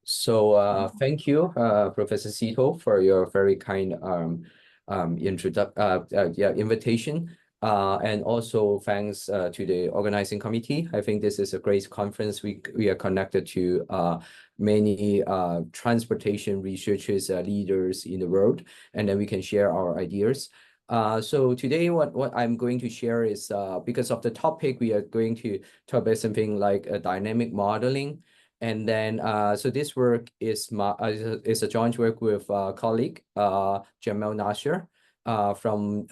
Thank you, Professor Sito, for your very kind invitation. And also thanks to the organizing committee. I think this is a great conference. We are connected to many transportation researchers, leaders in the world, and then we can share our ideas. So today, what I'm going to share is because of the topic, we are going to talk about something like dynamic modeling. And then, so this work is a joint work with colleague Jamal Nasser from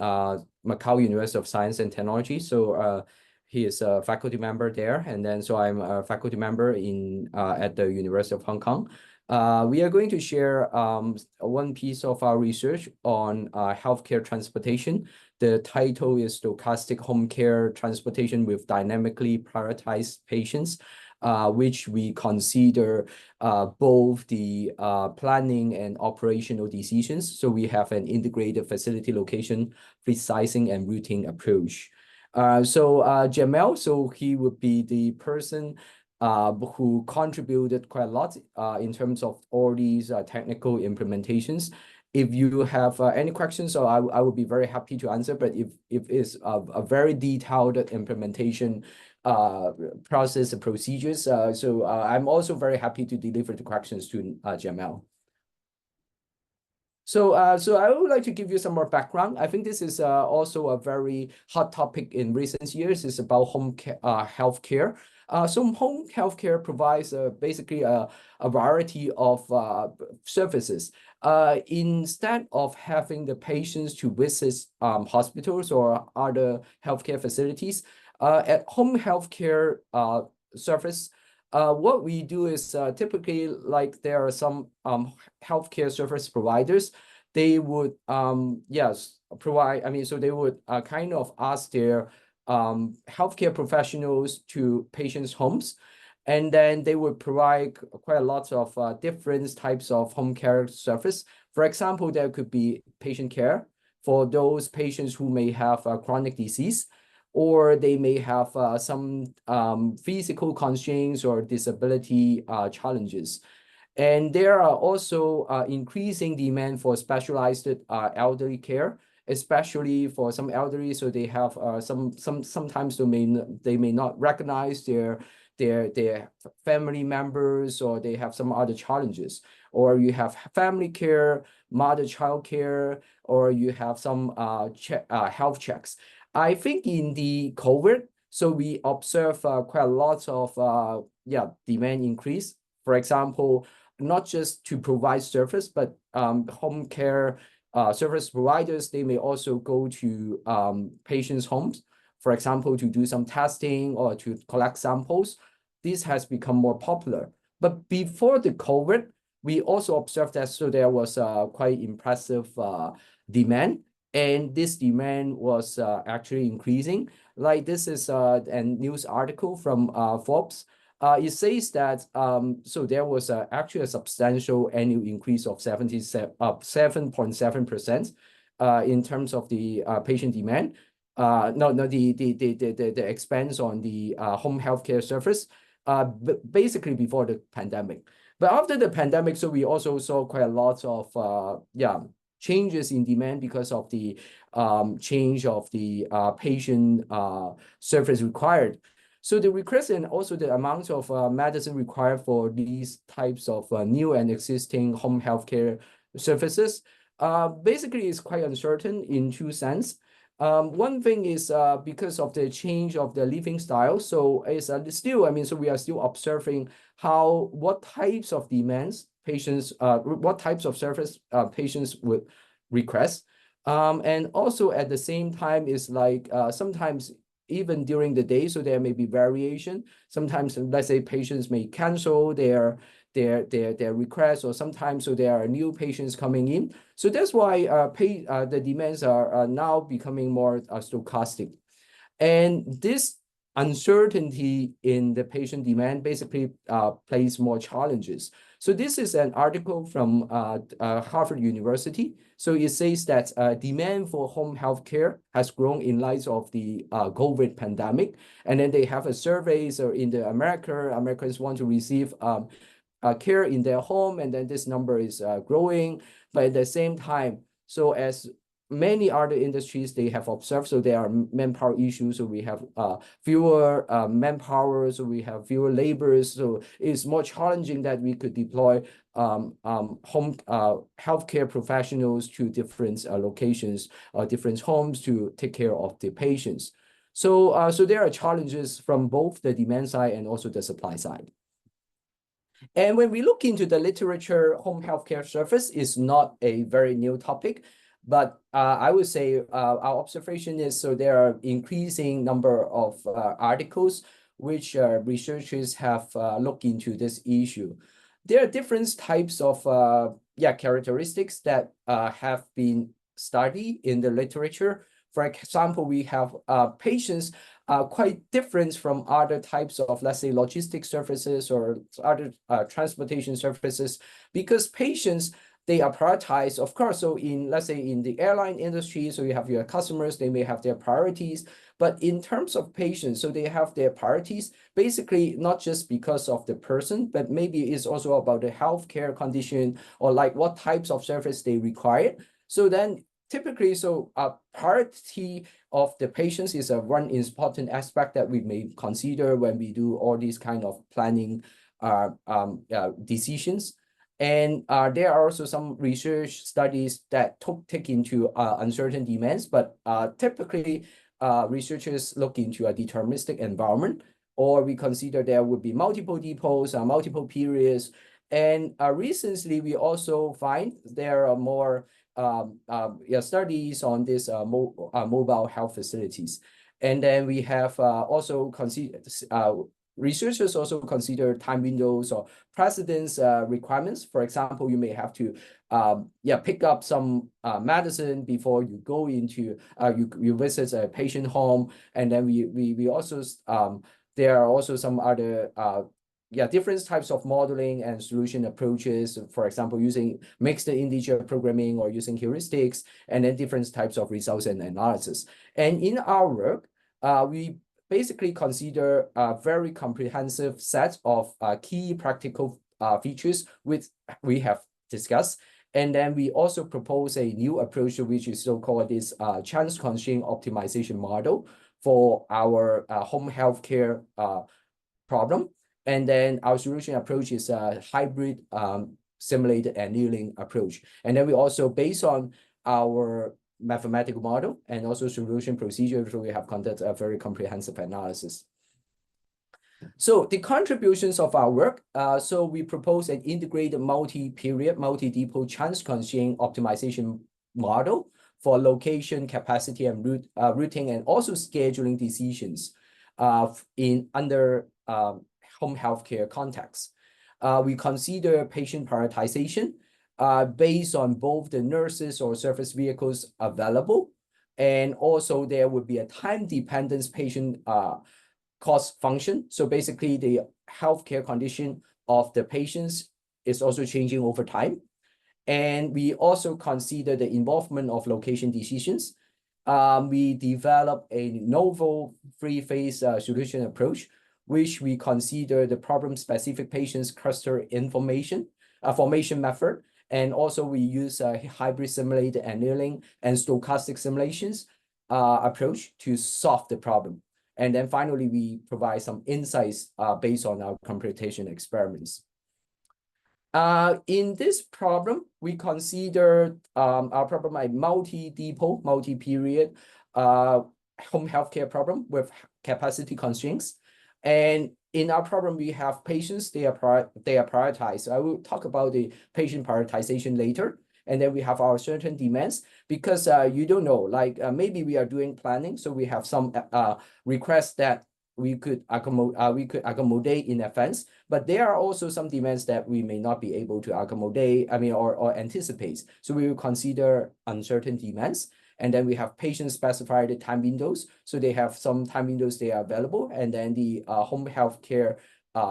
Macau University of Science and Technology. So he is a faculty member there, and then so I'm a faculty member in at the University of Hong Kong. We are going to share one piece of our research on healthcare transportation. The title is Stochastic Home Care Transportation with Dynamically Prioritized Patients, which we consider both the planning and operational decisions. So we have an integrated facility location, fleet sizing, and routing approach. Jamal, so he would be the person who contributed quite a lot in terms of all these technical implementations. If you have any questions, so I would be very happy to answer. But if it's a very detailed implementation process and procedures, I'm also very happy to deliver the questions to Jamal. So I would like to give you some more background. I think this is also a very hot topic in recent years. It's about home healthcare. So home healthcare provides basically a variety of services. Instead of having the patients to visit hospitals or other healthcare facilities, at home healthcare service, what we do is typically, like, there are some healthcare service providers. They would provide. I mean, so they would kind of ask their healthcare professionals to patients' homes, and then they would provide quite a lot of different types of home care service. For example, there could be patient care for those patients who may have a chronic disease, or they may have some physical constraints or disability challenges. And there are also increasing demand for specialized elderly care, especially for some elderly. So they have sometimes they may not recognize their family members, or they have some other challenges. Or you have family care, mother-child care, or you have some health checks. I think in the COVID, so we observe quite a lot of demand increase. For example, not just to provide service, but home care service providers, they may also go to patients' homes, for example, to do some testing or to collect samples. This has become more popular. But before the COVID, we also observed that so there was quite impressive demand. And this demand was actually increasing. Like, this is a news article from Forbes. It says that so there was actually a substantial annual increase of 7.7% in terms of the patient demand. The expense on the home healthcare service, basically before the pandemic. But after the pandemic, so we also saw quite a lot of changes in demand because of the change of the patient service required. So the request and also the amount of medicine required for these types of new and existing home healthcare services basically is quite uncertain in two sense. One thing is because of the change of the living style. So it's still, I mean, so we are still observing what types of demands patients, what types of service patients would request. And also at the same time is like sometimes even during the day, so there may be variation. Sometimes, let's say, patients may cancel their requests, or sometimes so there are new patients coming in. So that's why the demands are now becoming more stochastic. And this uncertainty in the patient demand basically places more challenges. So this is an article from Harvard University. So it says that demand for home healthcare has grown in light of the COVID pandemic. And then they have a survey. So in Americans want to receive care in their home, and then this number is growing. But at the same time, so as many other industries they have observed, so there are manpower issues, so we have fewer manpower, so we have fewer laborers, so it's more challenging that we could deploy home healthcare professionals to different locations, different homes to take care of the patients. So there are challenges from both the demand side and also the supply side. And when we look into the literature, home healthcare service is not a very new topic, but I would say our observation is, so there are increasing number of articles which researchers have looked into this issue. There are different types of characteristics that have been studied in the literature. For example, we have patients quite different from other types of, let's say, logistic services or other transportation services, because patients, they are prioritized, of course. So let's say in the airline industry, so you have your customers, they may have their priorities, but in terms of patients, so they have their priorities, basically not just because of the person, but maybe it's also about the healthcare condition or like what types of service they require. So then typically, so priority of the patients is one important aspect that we may consider when we do all these kind of planning decisions. And there are also some research studies that take into uncertain demands, but typically researchers look into a deterministic environment, or we consider there would be multiple depots, multiple periods. And recently, we also find there are more studies on this mobile health facilities. And then we have also considered, researchers also consider time windows or precedence requirements. For example, you may have to pick up some medicine before you go into, you visit a patient home. And then we also, there are also some other different types of modeling and solution approaches, for example, using mixed integer programming or using heuristics, and then different types of results and analysis. And in our work, we basically consider a very comprehensive set of key practical features which we have discussed. And then we also propose a new approach, which is so-called this chance constraint optimization model for our home healthcare problem. And then our solution approach is a hybrid simulated annealing approach. And then we also, based on our mathematical model and also solution procedure, so we have conducted a very comprehensive analysis. So the contributions of our work, so we propose an integrated multi-period, multi-depot chance constraint optimization model for location, capacity, and routing, and also scheduling decisions under home healthcare context. We consider patient prioritization based on both the nurses or service vehicles available, and also there would be a time-dependent patient cost function. So basically, the healthcare condition of the patients is also changing over time. And we also consider the involvement of location decisions. We develop a novel three-phase solution approach, which we consider the problem-specific patients cluster formation method. And also we use a hybrid simulated annealing and stochastic simulations approach to solve the problem. And then finally, we provide some insights based on our computation experiments. In this problem, we consider our problem a multi-depot, multi-period home healthcare problem with capacity constraints. And in our problem, we have patients, they are prioritized. I will talk about the patient prioritization later. And then we have our certain demands, because you don't know, like maybe we are doing planning, so we have some requests that we could accommodate in advance, but there are also some demands that we may not be able to accommodate, or anticipate. So we will consider uncertain demands. And then we have patient-specified time windows. So they have some time windows they are available. And then the home healthcare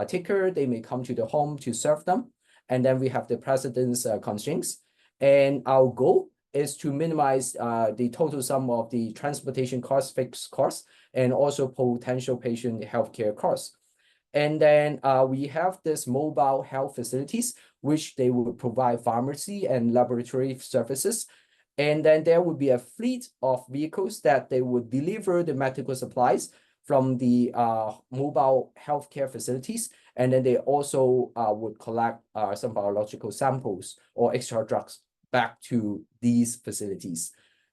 taker, they may come to the home to serve them. And then we have the precedence constraints. And our goal is to minimize the total sum of the transportation costs, fixed costs, and also potential patient healthcare costs. And then we have this mobile health facilities, which they will provide pharmacy and laboratory services. And then there would be a fleet of vehicles that they would deliver the medical supplies from the mobile healthcare facilities. And then they also would collect some biological samples or extra drugs back to these facilities.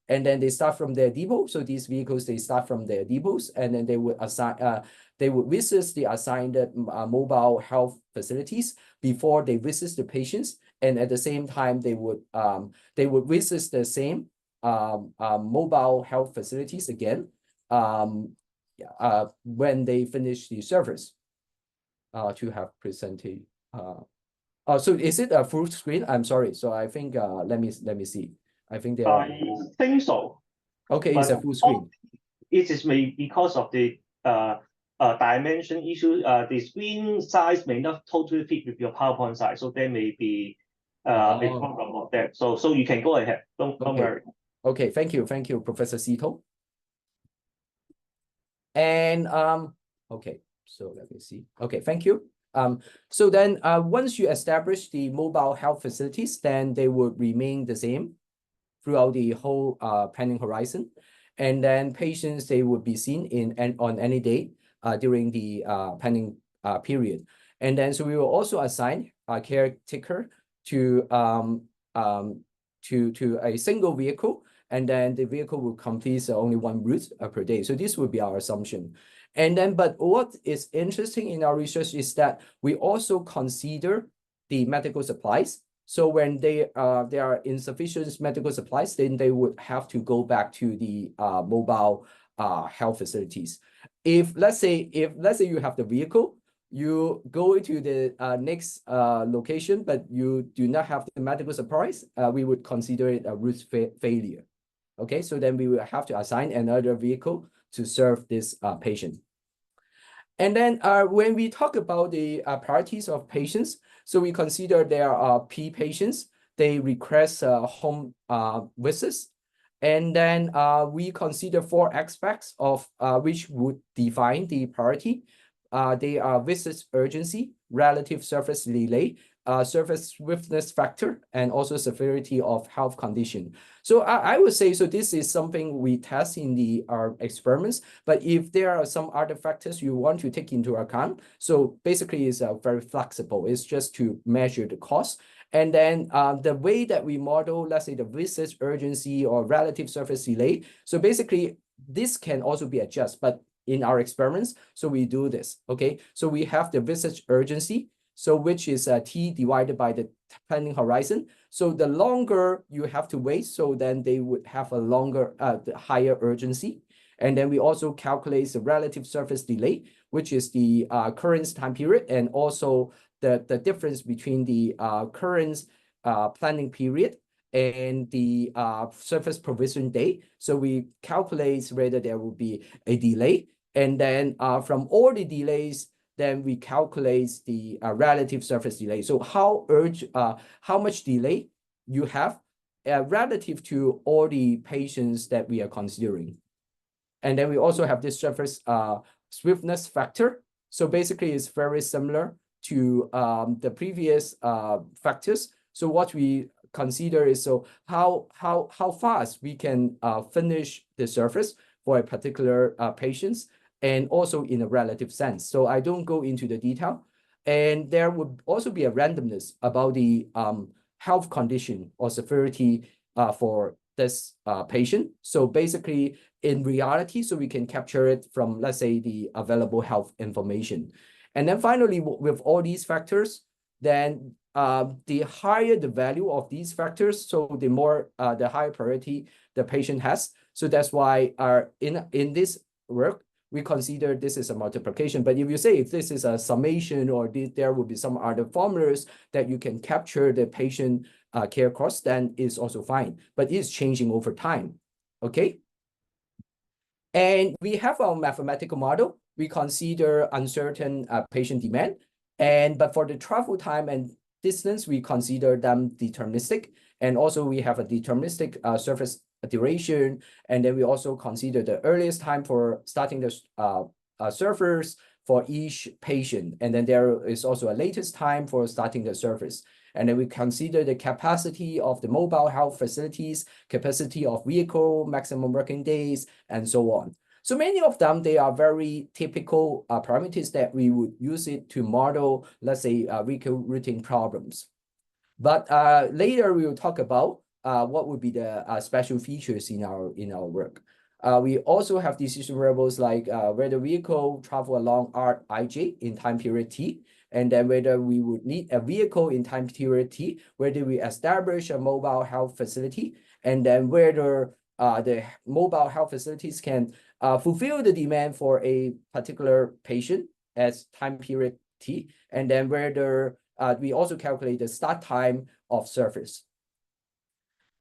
And then they start from their depot. So these vehicles, they start from their depots, and then they would visit the assigned mobile health facilities before they visit the patients. And at the same time, they would visit the same mobile health facilities again when they finish the service to have presented. So is it a full screen? I'm sorry. So I think let me see. I think there. I think so. Okay, it's a full screen. It is maybe because of the dimension issue. The screen size may not totally fit with your PowerPoint size, so there may be a problem of that. So you can go ahead. Don't worry. Okay, thank you, Professor Sito. And okay, so let me see. Okay, thank you. So then once you establish the mobile health facilities, then they would remain the same throughout the whole planning horizon. And then patients, they would be seen on any day during the planning period. And then so we will also assign a caretaker to a single vehicle, and then the vehicle will complete only one route per day. So this would be our assumption. And then, but what is interesting in our research is that we also consider the medical supplies. So when there are insufficient medical supplies, then they would have to go back to the mobile health facilities. If let's say you have the vehicle, you go to the next location, but you do not have the medical supplies, we would consider it a route failure. Okay, so then we will have to assign another vehicle to serve this patient. And then when we talk about the priorities of patients, so we consider there are P patients, they request home visits. And then we consider 4 aspects of which would define the priority. They are visit urgency, relative service delay, service swiftness factor, and also severity of health condition. So I would say, so this is something we test in our experiments, but if there are some other factors you want to take into account, so basically it's very flexible. It's just to measure the cost. And then the way that we model, let's say the visit urgency or relative service delay, so basically this can also be adjusted, but in our experiments, so we do this, okay? So we have the visit urgency, so which is T divided by the planning horizon. So the longer you have to wait, so then they would have a longer, higher urgency. And then we also calculate the relative service delay, which is the current time period, and also the difference between the current planning period and the service provision date. So we calculate whether there will be a delay. And then from all the delays, then we calculate the relative service delay. So how much delay you have relative to all the patients that we are considering. And then we also have this service swiftness factor. So basically it's very similar to the previous factors. So what we consider is so how fast we can finish the service for a particular patients, and also in a relative sense. So I don't go into the detail. And there would also be a randomness about the health condition or severity for this patient. So basically, in reality, so we can capture it from, let's say, the available health information. And then finally, with all these factors, then the higher the value of these factors, so the more the higher priority the patient has. So that's why in this work, we consider this is a multiplication. But if you say if this is a summation, or there will be some other formulas that you can capture the patient care cost, then it's also fine. But it's changing over time, okay? And we have our mathematical model. We consider uncertain patient demand. But for the travel time and distance, we consider them deterministic. And also we have a deterministic service duration. And then we also consider the earliest time for starting the servers, for each patient. And then there is also a latest time for starting the service. And then we consider the capacity of the mobile health facilities, capacity of vehicle, maximum working days, and so on. So many of them, they are very typical parameters that we would use it to model, let's say, vehicle routing problems. But later we will talk about what would be the special features in our work. We also have decision variables like whether vehicle travel along Rij in time period t, and then whether we would need a vehicle in time period t, whether we establish a mobile health facility, and then whether the mobile health facilities can fulfill the demand for a particular patient as time period t, and then whether we also calculate the start time of service.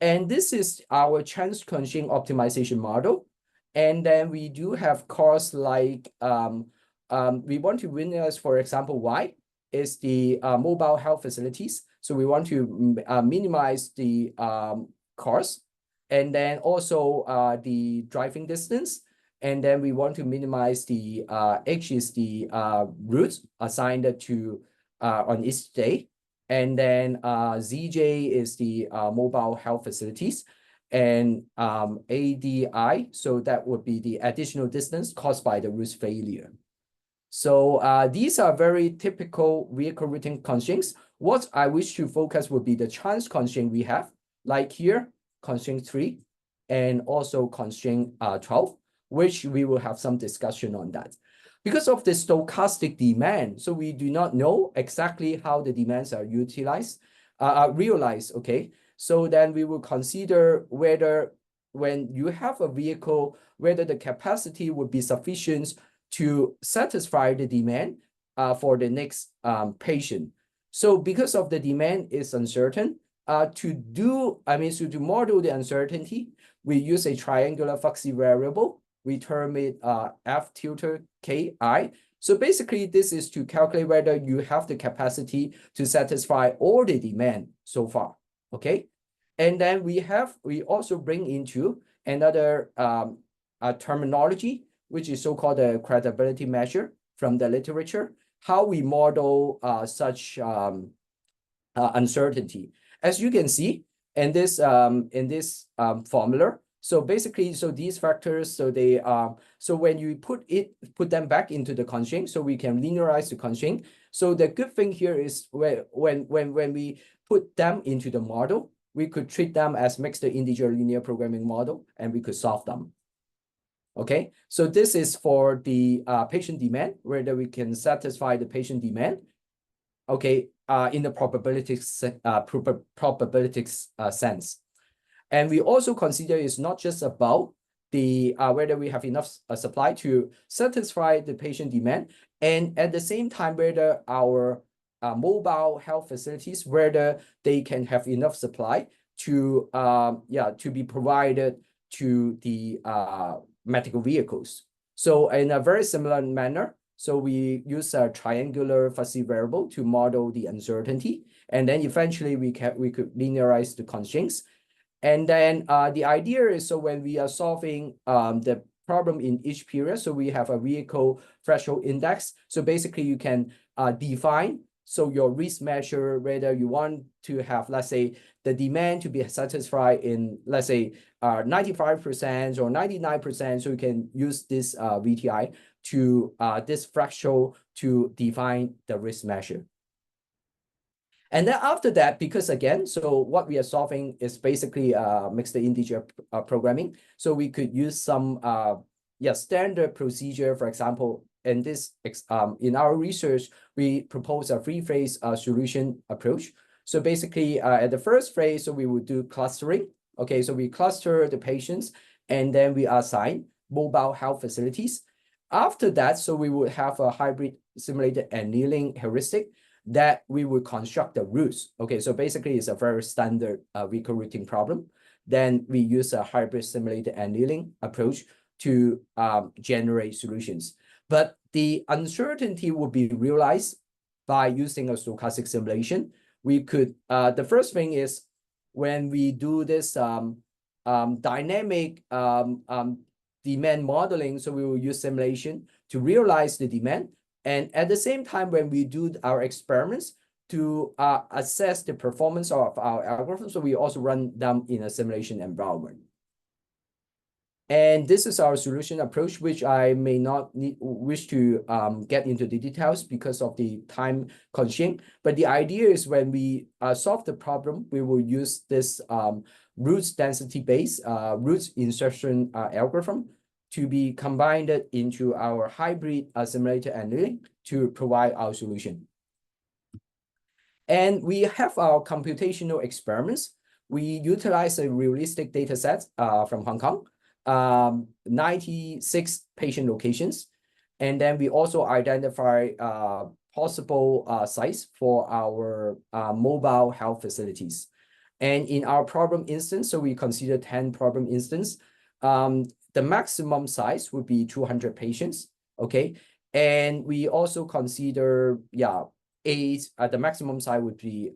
And this is our trans-constraint optimization model. And then we do have costs like, we want to witness, for example, Y is the mobile health facilities. So we want to minimize the cost, and then also the driving distance. And then we want to minimize the H is the routes assigned to on each day. And then ZJ is the mobile health facilities, and ADI, so that would be the additional distance caused by the route failure. So these are very typical vehicle routing constraints. What I wish to focus would be the trans constraint we have, like here, constraint 3, and also constraint 12, which we will have some discussion on that. Because of the stochastic demand, so we do not know exactly how the demands are utilized, realized, okay? So then we will consider whether when you have a vehicle, whether the capacity would be sufficient to satisfy the demand for the next patient. So because of the demand is uncertain, to model the uncertainty, we use a triangular fuzzy variable. We term it F tilde Ki. So basically, this is to calculate whether you have the capacity to satisfy all the demand so far, okay? And then we also bring into another terminology, which is so-called a credibility measure from the literature, how we model such uncertainty. As you can see in this formula, so basically, so these factors, so they so when you put them back into the constraint, so we can linearize the constraint. So the good thing here is when we put them into the model, we could treat them as mixed integer linear programming model, and we could solve them. Okay, so this is for the patient demand, whether we can satisfy the patient demand, okay, in the probabilitics sense. And we also consider it's not just about the whether we have enough supply to satisfy the patient demand, and at the same time whether our mobile health facilities, whether they can have enough supply to be provided to the medical vehicles. So in a very similar manner, so we use a triangular fuzzy variable to model the uncertainty, and then eventually we could linearize the constraints. And then the idea is, so when we are solving the problem in each period, so we have a vehicle threshold index. So basically you can define, so your risk measure, whether you want to have, let's say, the demand to be satisfied in, let's say, 95% or 99%. So you can use this VTI to this threshold to define the risk measure. And then after that, because again, so what we are solving is basically mixed integer programming. So we could use some standard procedure. For example, in this in our research, we propose a three-phase solution approach. So basically, at the first phase, so we would do clustering. Okay, so we cluster the patients, and then we assign mobile health facilities. After that, so we would have a hybrid simulated annealing heuristic that we would construct the routes. Okay, so basically it's a very standard vehicle routing problem. Then we use a hybrid simulated annealing approach to generate solutions. But the uncertainty would be realized by using a stochastic simulation. We could, the first thing is when we do this dynamic demand modeling, so we will use simulation to realize the demand. And at the same time, when we do our experiments to assess the performance of our algorithms, so we also run them in a simulation environment. And this is our solution approach, which I may not wish to get into the details because of the time constraint. But the idea is when we solve the problem, we will use this roots density-based roots insertion algorithm to be combined into our hybrid simulated annealing to provide our solution. And we have our computational experiments. We utilize a realistic data set from Hong Kong. 96 patient locations. And then we also identify possible sites for our mobile health facilities. And in our problem instance, so we consider 10 problem instance, the maximum size would be 200 patients, okay? And we also consider, the maximum size would be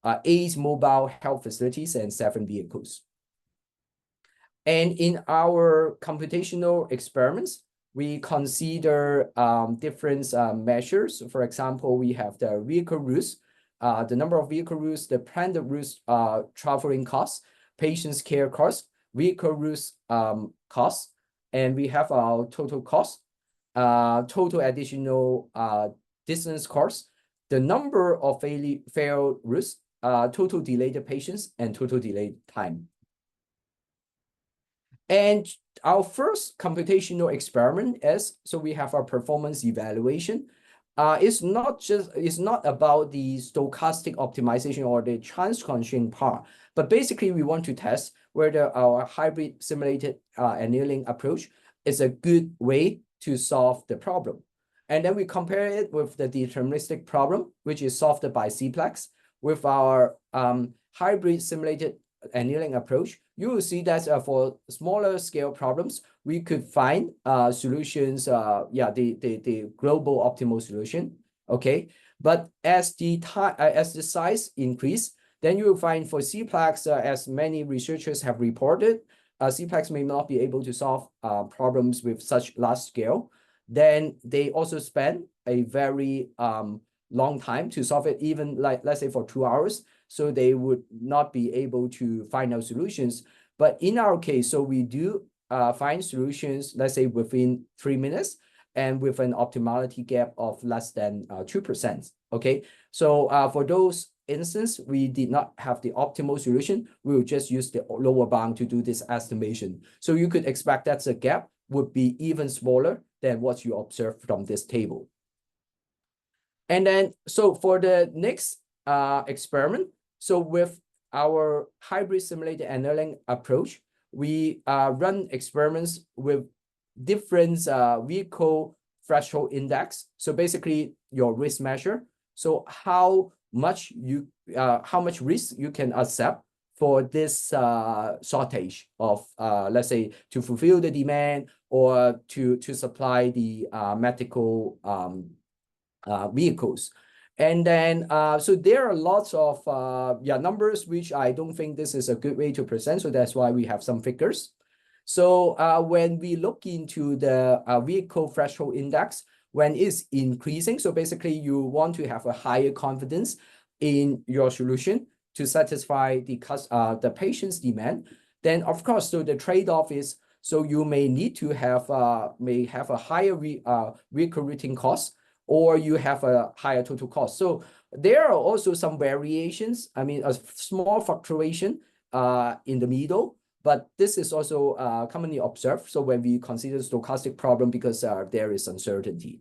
8 mobile health facilities and 7 vehicles. And in our computational experiments, we consider different measures. For example, we have the vehicle routes, the number of vehicle routes, the planned routes, traveling costs, patients' care costs, vehicle routes costs, and we have our total cost, total additional distance costs, the number of failed routes, total delayed patients, and total delayed time. And our first computational experiment is, so we have our performance evaluation. It's not about the stochastic optimization or the chance constraint part, but basically we want to test whether our hybrid simulated annealing approach is a good way to solve the problem. And then we compare it with the deterministic problem, which is solved by CPLEX, with our hybrid simulated annealing approach. You will see that for smaller scale problems, we could find solutions, the global optimal solution, okay? But as the size increase, then you will find for CPLEX, as many researchers have reported, CPLEX may not be able to solve problems with such large scale. Then they also spend a very long time to solve it, even like, let's say for 2 hours. So they would not be able to find out solutions. But in our case, so we do find solutions, let's say within 3 minutes and with an optimality gap of less than 2%, okay? So for those instances, we did not have the optimal solution. We will just use the lower bound to do this estimation. So you could expect that the gap would be even smaller than what you observe from this table. And then, so for the next experiment, so with our hybrid simulated annealing approach, we run experiments with different vehicle threshold index. So basically your risk measure. So how much risk you can accept for this shortage of, let's say, to fulfill the demand or to supply the medical vehicles. And then, so there are lots of numbers, which I don't think this is a good way to present. So that's why we have some figures. So when we look into the vehicle threshold index, when it's increasing, so basically you want to have a higher confidence in your solution to satisfy the patient's demand, then of course, so the trade-off is, so you may need to have a higher vehicle routing cost, or you have a higher total cost. So there are also some variations. I mean, a small fluctuation in the middle, but this is also commonly observed. So when we consider stochastic problem, because there is uncertainty.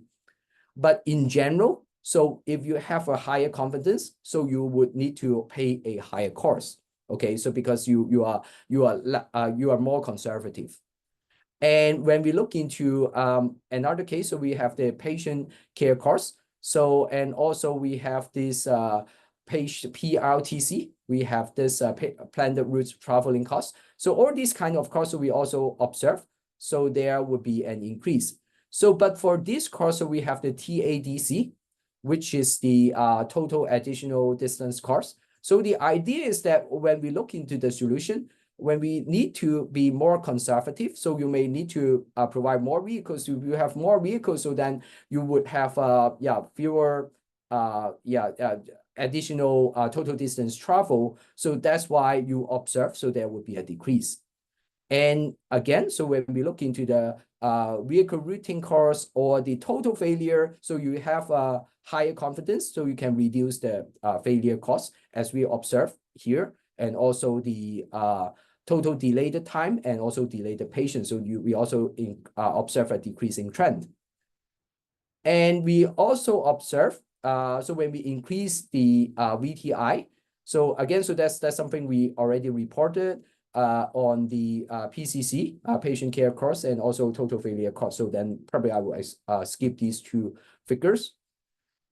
But in general, so if you have a higher confidence, so you would need to pay a higher cost. Okay, so because you are more conservative. And when we look into another case, so we have the patient care cost. So, and also we have this patient PRTC, we have this planned routes traveling cost. So all these kind of costs we also observe. So there would be an increase. So, but for this cost, so we have the TADC, which is the total additional distance cost. So the idea is that when we look into the solution, when we need to be more conservative, so you may need to provide more vehicles. If you have more vehicles, so then you would have fewer additional total distance travel. So that's why you observe, so there would be a decrease. And again, so when we look into the vehicle routing cost or the total failure, so you have a higher confidence, so you can reduce the failure cost as we observe here, and also the total delayed time and also delayed patience. So we also observe a decreasing trend. And we also observe, so when we increase the VTI, so again, so that's something we already reported on the PCC, patient care cost, and also total failure cost. So then probably I will skip these two figures.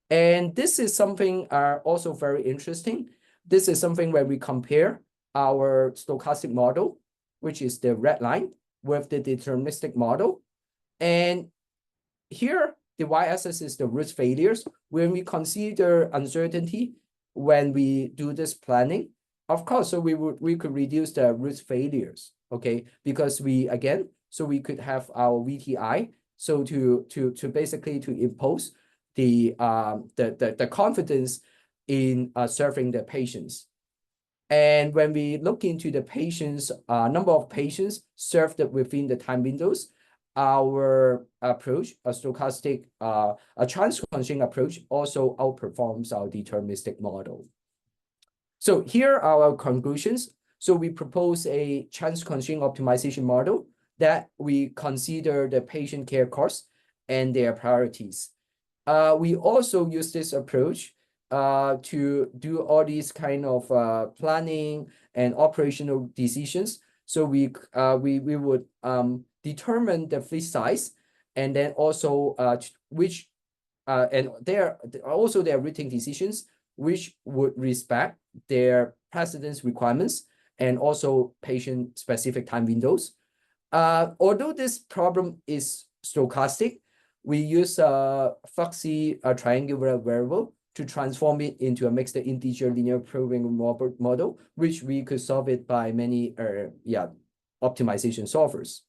And this is something also very interesting. This is something where we compare our stochastic model, which is the red line, with the deterministic model. And here, the y-axis is the risk failures. When we consider uncertainty, when we do this planning, of course, so we could reduce the risk failures, okay? Because we could have our VTI, so to basically to impose the confidence in serving the patients. And when we look into the patients, number of patients served within the time windows, our approach, a stochastic, a chance-constraint approach, also outperforms our deterministic model. So here are our conclusions. So we propose a chance-constraint optimization model that we consider the patient care costs and their priorities. We also use this approach to do all these kind of planning and operational decisions. So we would determine the fleet size, and then also and there also their routing decisions, which would respect their precedence requirements and also patient-specific time windows. Although this problem is stochastic, we use a fuzzy triangular variable to transform it into a mixed integer linear programming model, which we could solve it by many optimization solvers.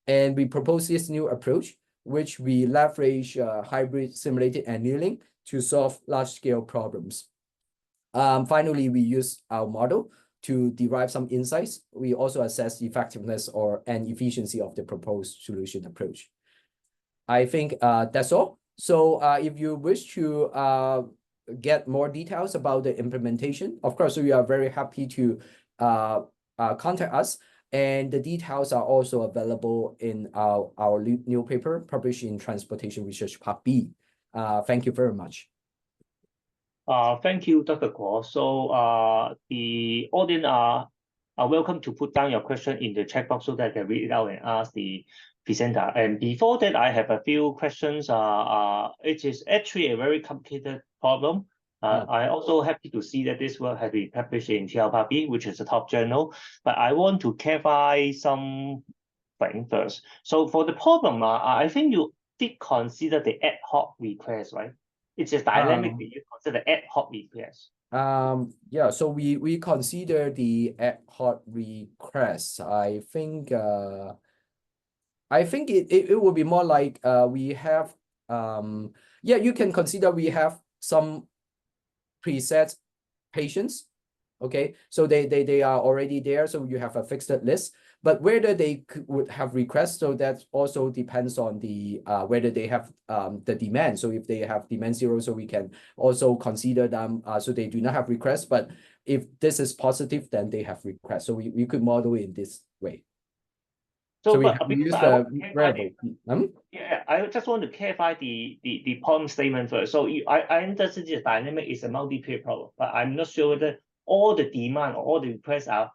And we propose this new approach, which we leverage hybrid simulated annealing to solve large-scale problems. Finally, we use our model to derive some insights. We also assess the effectiveness and efficiency of the proposed solution approach. I think that's all. So if you wish to get more details about the implementation, of course, we are very happy to contact us. And the details are also available in our new paper published in Transportation Research Part B. Thank you very much. Thank you, Dr. Guo. So the audience are welcome to put down your question in the chat box so that I can read it out and ask the presenter. And before that, I have a few questions. It is actually a very complicated problem. I also happy to see that this work has been published in TLPB, which is a top journal. But I want to clarify some things first. So for the problem, I think you did consider the ad hoc request, right? It's just dynamically you consider ad hoc request. Yeah, so we consider the ad hoc request. I think it would be more like we have you can consider we have some preset patients, okay? So they are already there, so you have a fixed list. But whether they would have requests, so that also depends on the whether they have the demand. So if they have demand 0, so we can also consider them so they do not have requests. But if this is positive, then they have requests. So we could model it in this way. So we use the variable. Yeah, I just want to clarify the problem statement first. So I understand the dynamic is a multi-pair problem, but I'm not sure whether all the demand or all the requests are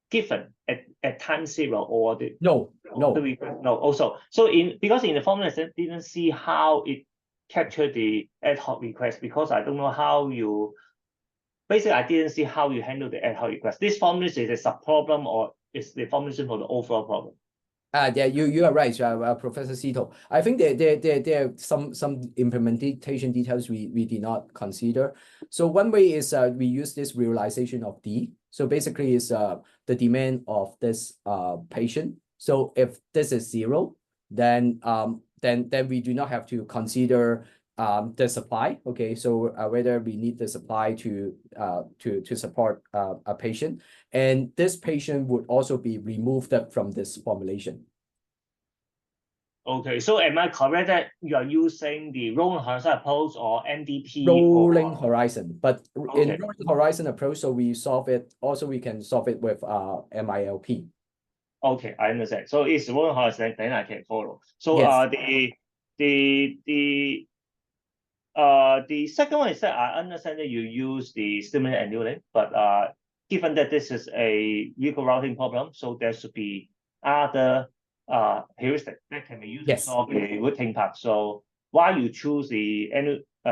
given at time 0 or the no. Also, so because in the formula I didn't see how it captured the ad hoc request, because I don't know how you basically I didn't see how you handle the ad hoc request. This formula is a sub problem or is the formulation for the overall problem? Yeah, you are right, Professor Sito. I think there are some implementation details we did not consider. So one way is we use this realization of D. So basically is the demand of this patient. So if this is 0, then we do not have to consider the supply. Okay, so whether we need the supply to support a patient, and this patient would also be removed from this formulation. Okay, so am I correct that you are using the rolling horizon approach or NDP? Rolling horizon, but Okay. in rolling horizon approach, so we solve it. Also, we can solve it with MILP. Okay, I understand. So it's rolling horizon, then I can follow. So Yes. the second one is that I understand that you use the stimulus annealing, but given that this is a vehicle routing problem, so there should be other heuristic that can be used to solve the routing part. So why you choose the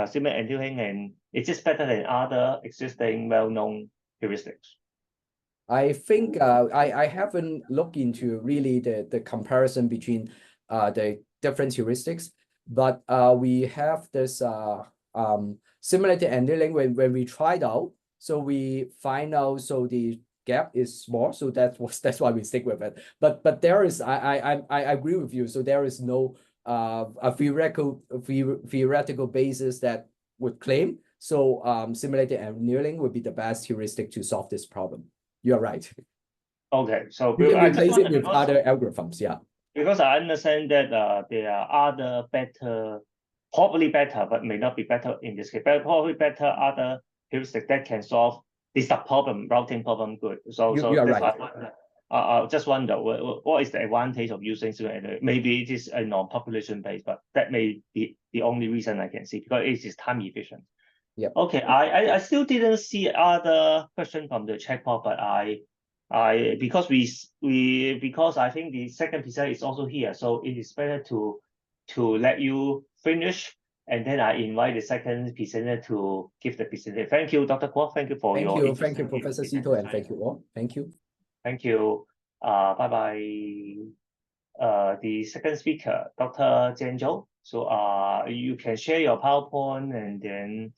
stimulus annealing, and is this better than other existing well-known heuristics? I think I haven't looked into really the comparison between the different heuristics, but we have this similar to annealing when we tried out. So we find out so the gap is small, so that's why we stick with it. But there is I agree with you. So there is no a theoretical basis that would claim. So similar to annealing would be the best heuristic to solve this problem. You're right. Okay, so You can I just replace it wonder with other algorithms, yeah. because I understand that there are other better, probably better, but may not be better in this case, but probably better other heuristics that can solve this problem, routing problem good. So You are that's right. why I just wonder what is the advantage of using similar. Maybe it is a non-population based, but that may be the only reason I can see because it is time efficient. Yeah. Okay, I still didn't see other question from the chatbot, but because I think the second presenter is also here, so it is better to let you finish, and then I invite the second presenter to give the presentation. Thank you, Dr. Kwok. Thank you for your Thank you, Professor Sito, and thank you all. Thank you. Thank you. Bye bye. The second speaker, Dr. Zhao. So you can share your PowerPoint, and then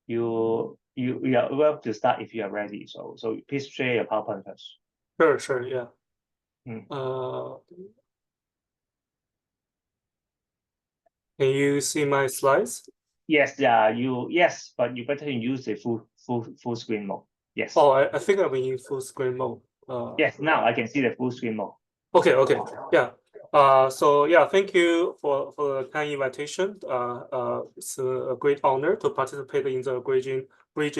you are welcome to start if you are ready. So please share your PowerPoint first. Sure, yeah. Can you see my slides? Yes, yes, but you better use the full screen mode. Yes. Oh, I think I'm in full screen mode. Yes, now I can see the full screen mode. Okay, yeah. So yeah, thank you for the kind invitation. It's a great honor to participate in the Bridging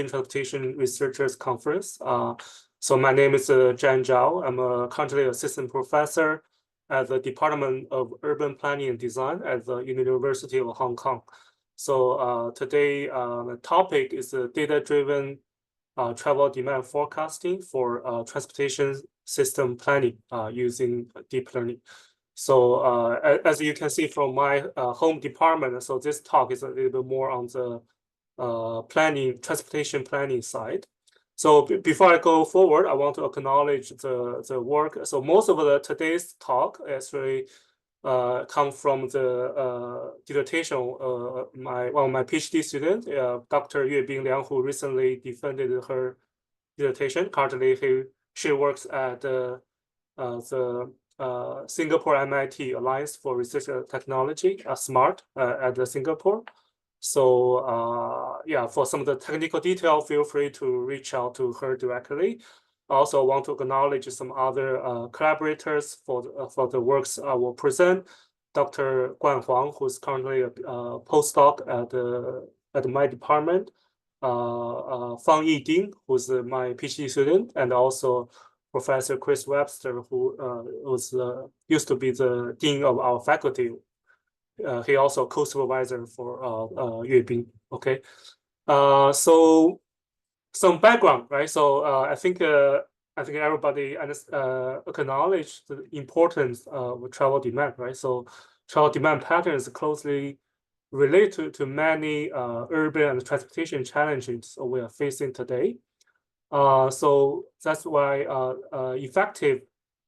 Transportation Researchers Conference. So my name is Zhao. I'm currently assistant professor at the Department of Urban Planning and Design at the University of Hong Kong. So today the topic is data-driven travel demand forecasting for transportation system planning using deep learning. So as you can see from my home department, so this talk is a little bit more on the transportation planning side. So before I go forward, I want to acknowledge the work. So most of today's talk actually come from the dissertation one of my PhD student, Dr. Yuebing Liang, who recently defended her dissertation. Currently, she works at the Singapore MIT Alliance for Research and Technology, SMART, at Singapore. So yeah, for some of the technical detail, feel free to reach out to her directly. I also want to acknowledge some other collaborators for the works I will present. Dr. Guan Huang, who's currently a postdoc at my department. Fang Yiding, who's my PhD student, and also Professor Chris Webster, who used to be the dean of our faculty. He also co-supervisor for Yuebing. Okay, so some background, right? So I think everybody acknowledge the importance of travel demand, right? So travel demand patterns closely related to many urban and transportation challenges we are facing today. So that's why effective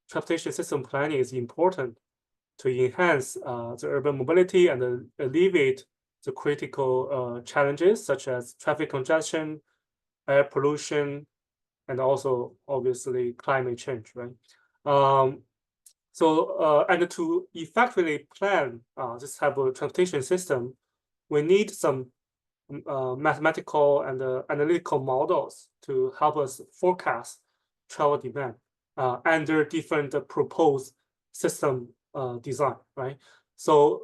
transportation system planning is important to enhance the urban mobility and alleviate the critical challenges such as traffic congestion, air pollution, and also obviously climate change, right? And to effectively plan this type of transportation system, we need some mathematical and analytical models to help us forecast travel demand under different proposed system design, right? And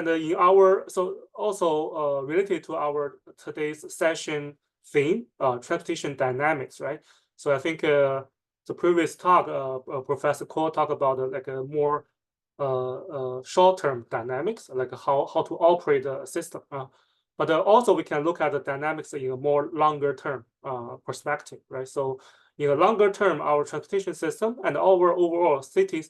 in our also related to our today's session theme, transportation dynamics, right? So I think the previous talk, Professor Ko talked about like a more short-term dynamics, like how to operate a system. But also we can look at the dynamics in a more longer-term perspective, right? So in the longer term, our transportation system and our overall city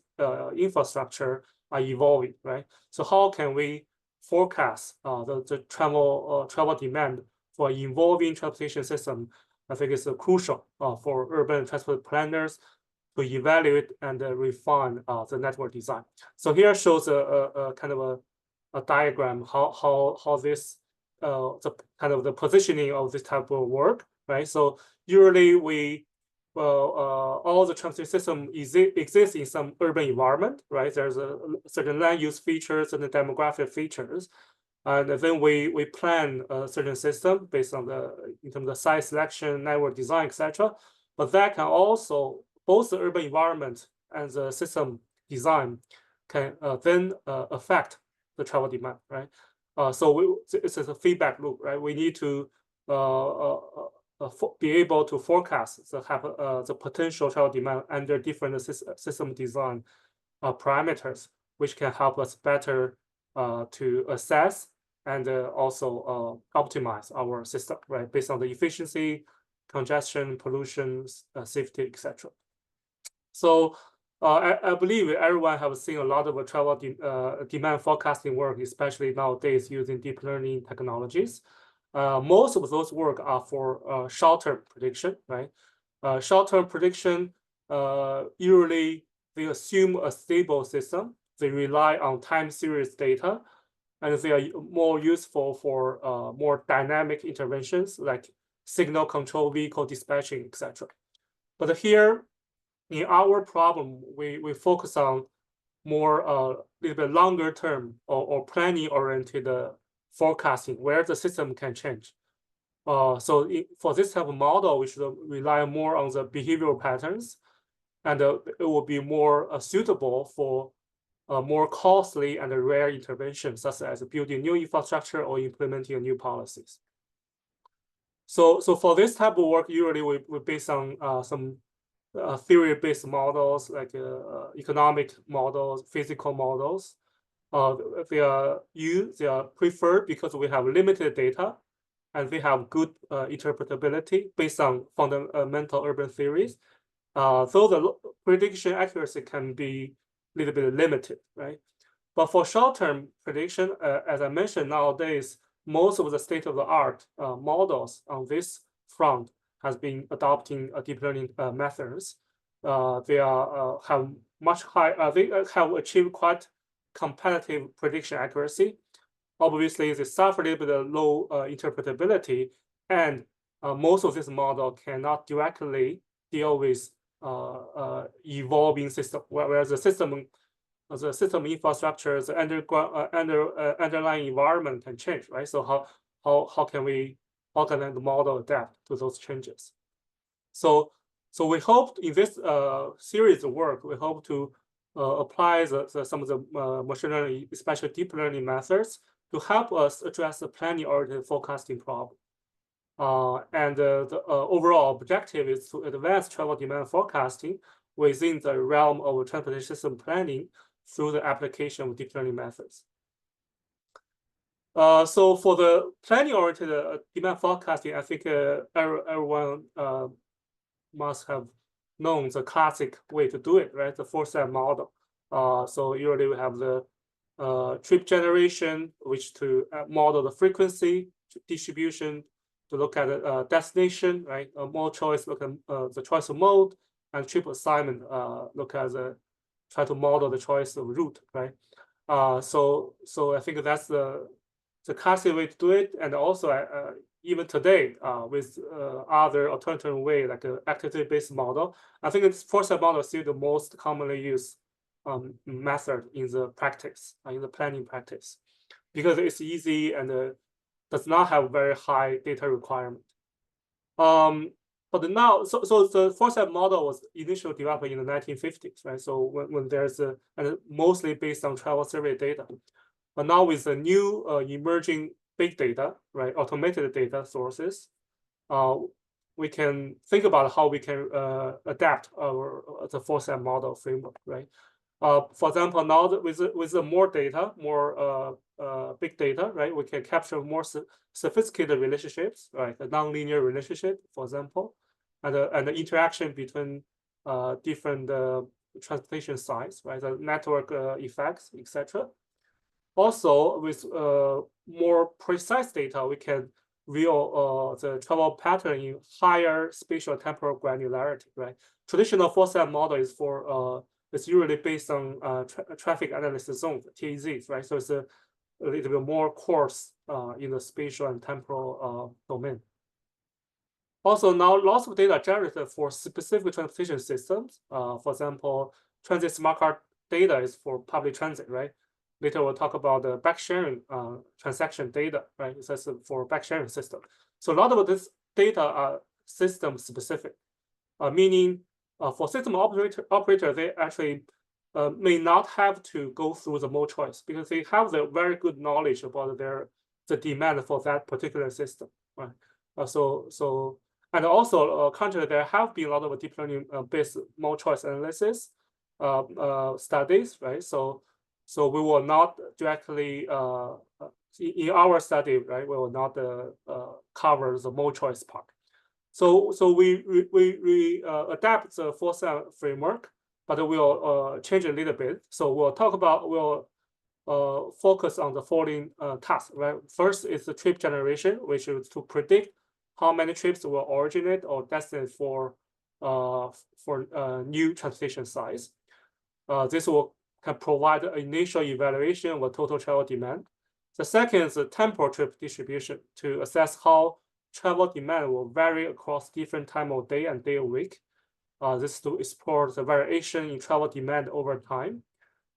infrastructure are evolving, right? So how can we forecast the travel demand for an evolving transportation system? I think it's crucial for urban transport planners to evaluate and refine the network design. So here shows a kind of a diagram how this the kind of the positioning of this type of work, right? So usually all the transportation system exists in some urban environment, right? There's a certain land use features and the demographic features. And then we plan a certain system based on in terms of site selection, network design, etc. But that can also, both the urban environment and the system design can then affect the travel demand, right? So it's a feedback loop, right? We need to be able to forecast the potential travel demand under different system design parameters, which can help us better to assess and also optimize our system, right, based on the efficiency, congestion, pollution, safety, etc. So I believe everyone has seen a lot of travel demand forecasting work, especially nowadays using deep learning technologies. Most of those work are for short-term prediction, right? Short-term prediction, usually they assume a stable system. They rely on time series data, and they are more useful for more dynamic interventions like signal control, vehicle dispatching, etc. But here, in our problem, we focus on more little bit longer term or planning oriented forecasting where the system can change. So for this type of model, we should rely more on the behavioral patterns, and it will be more suitable for more costly and rare interventions, such as building new infrastructure or implementing new policies. So for this type of work, usually we base on some theory-based models like economic models, physical models. They are preferred because we have limited data and they have good interpretability based on fundamental urban theories. Though the prediction accuracy can be a little bit limited, right? But for short-term prediction, as I mentioned, nowadays, most of the state-of-the-art models on this front has been adopting deep learning methods. They have much high. They have achieved quite competitive prediction accuracy. Obviously, they suffer a little bit of low interpretability, and most of this model cannot directly deal with evolving system, whereas the system infrastructure, the underlying environment can change, right? So how can the model adapt to those changes? So we hope in this series of work, we hope to apply some of the machine learning, especially deep learning methods, to help us address the planning-oriented forecasting problem. And the overall objective is to advance travel demand forecasting within the realm of transportation system planning through the application of deep learning methods. So for the planning-oriented demand forecasting, I think everyone must have known the classic way to do it, right? The four-step model. So usually we have the trip generation, which to model the frequency distribution, to look at a destination, right? More choice, look at the choice of mode, and trip assignment look as try to model the choice of route, right? So I think that's the classic way to do it, and also even today with other alternative way like an activity-based model, I think it's foresight model is still the most commonly used method in the practice, in the planning practice, because it's easy and does not have very high data requirement. But now, so the foresight model was initially developed in the 1950s, right? So when there's and mostly based on travel survey data. But now with the new emerging big data, right, automated data sources, we can think about how we can adapt the foresight model framework, right? For example, now with the more data, more big data, right, we can capture more sophisticated relationships, right, a nonlinear relationship, for example, and the interaction between different transportation sites, right, the network effects, etc. Also, with more precise data, we can reveal the travel pattern in higher spatial temporal granularity, right? Traditional foresight model is for it's usually based on traffic analysis zones, TAZs, right? So it's a little bit more coarse in the spatial and temporal domain. Also, now lots of data generated for specific transportation systems. For example, transit smart card data is for public transit, right? Later we'll talk about the back sharing transaction data, right? It's for back sharing system. So a lot of this data are system specific, meaning for system operator, they actually may not have to go through the mode choice because they have the very good knowledge about the demand for that particular system, right? And also, contrary, there have been a lot of deep learning based mode choice analysis studies, right? So we will not directly in our study, right? We will not cover the mode choice part. So we adapt the foresight framework, but we'll change a little bit. So we'll focus on the following tasks, right? First is the trip generation, which is to predict how many trips will originate or destined for new transportation size. This can provide an initial evaluation of total travel demand. The second is the temporal trip distribution to assess how travel demand will vary across different time of day and day of week. This to explore the variation in travel demand over time.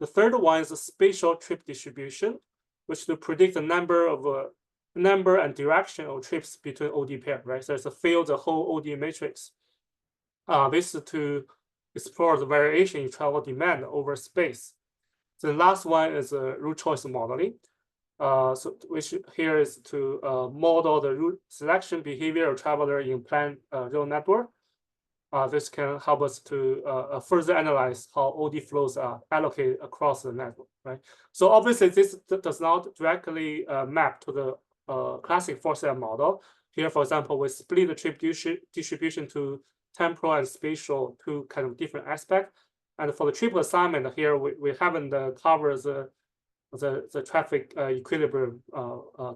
The third one is the spatial trip distribution, which to predict the number and direction of trips between OD pair, right? So it's a field the whole OD matrix. This is to explore the variation in travel demand over space. The last one is route choice modeling, which here is to model the route selection behavior of traveler in planned rail network. This can help us to further analyze how OD flows are allocated across the network, right? So obviously this does not directly map to the classic foresight model. Here, for example, we split the trip distribution to temporal and spatial, two kind of different aspects. And for the trip assignment here, we haven't covered the traffic equilibrium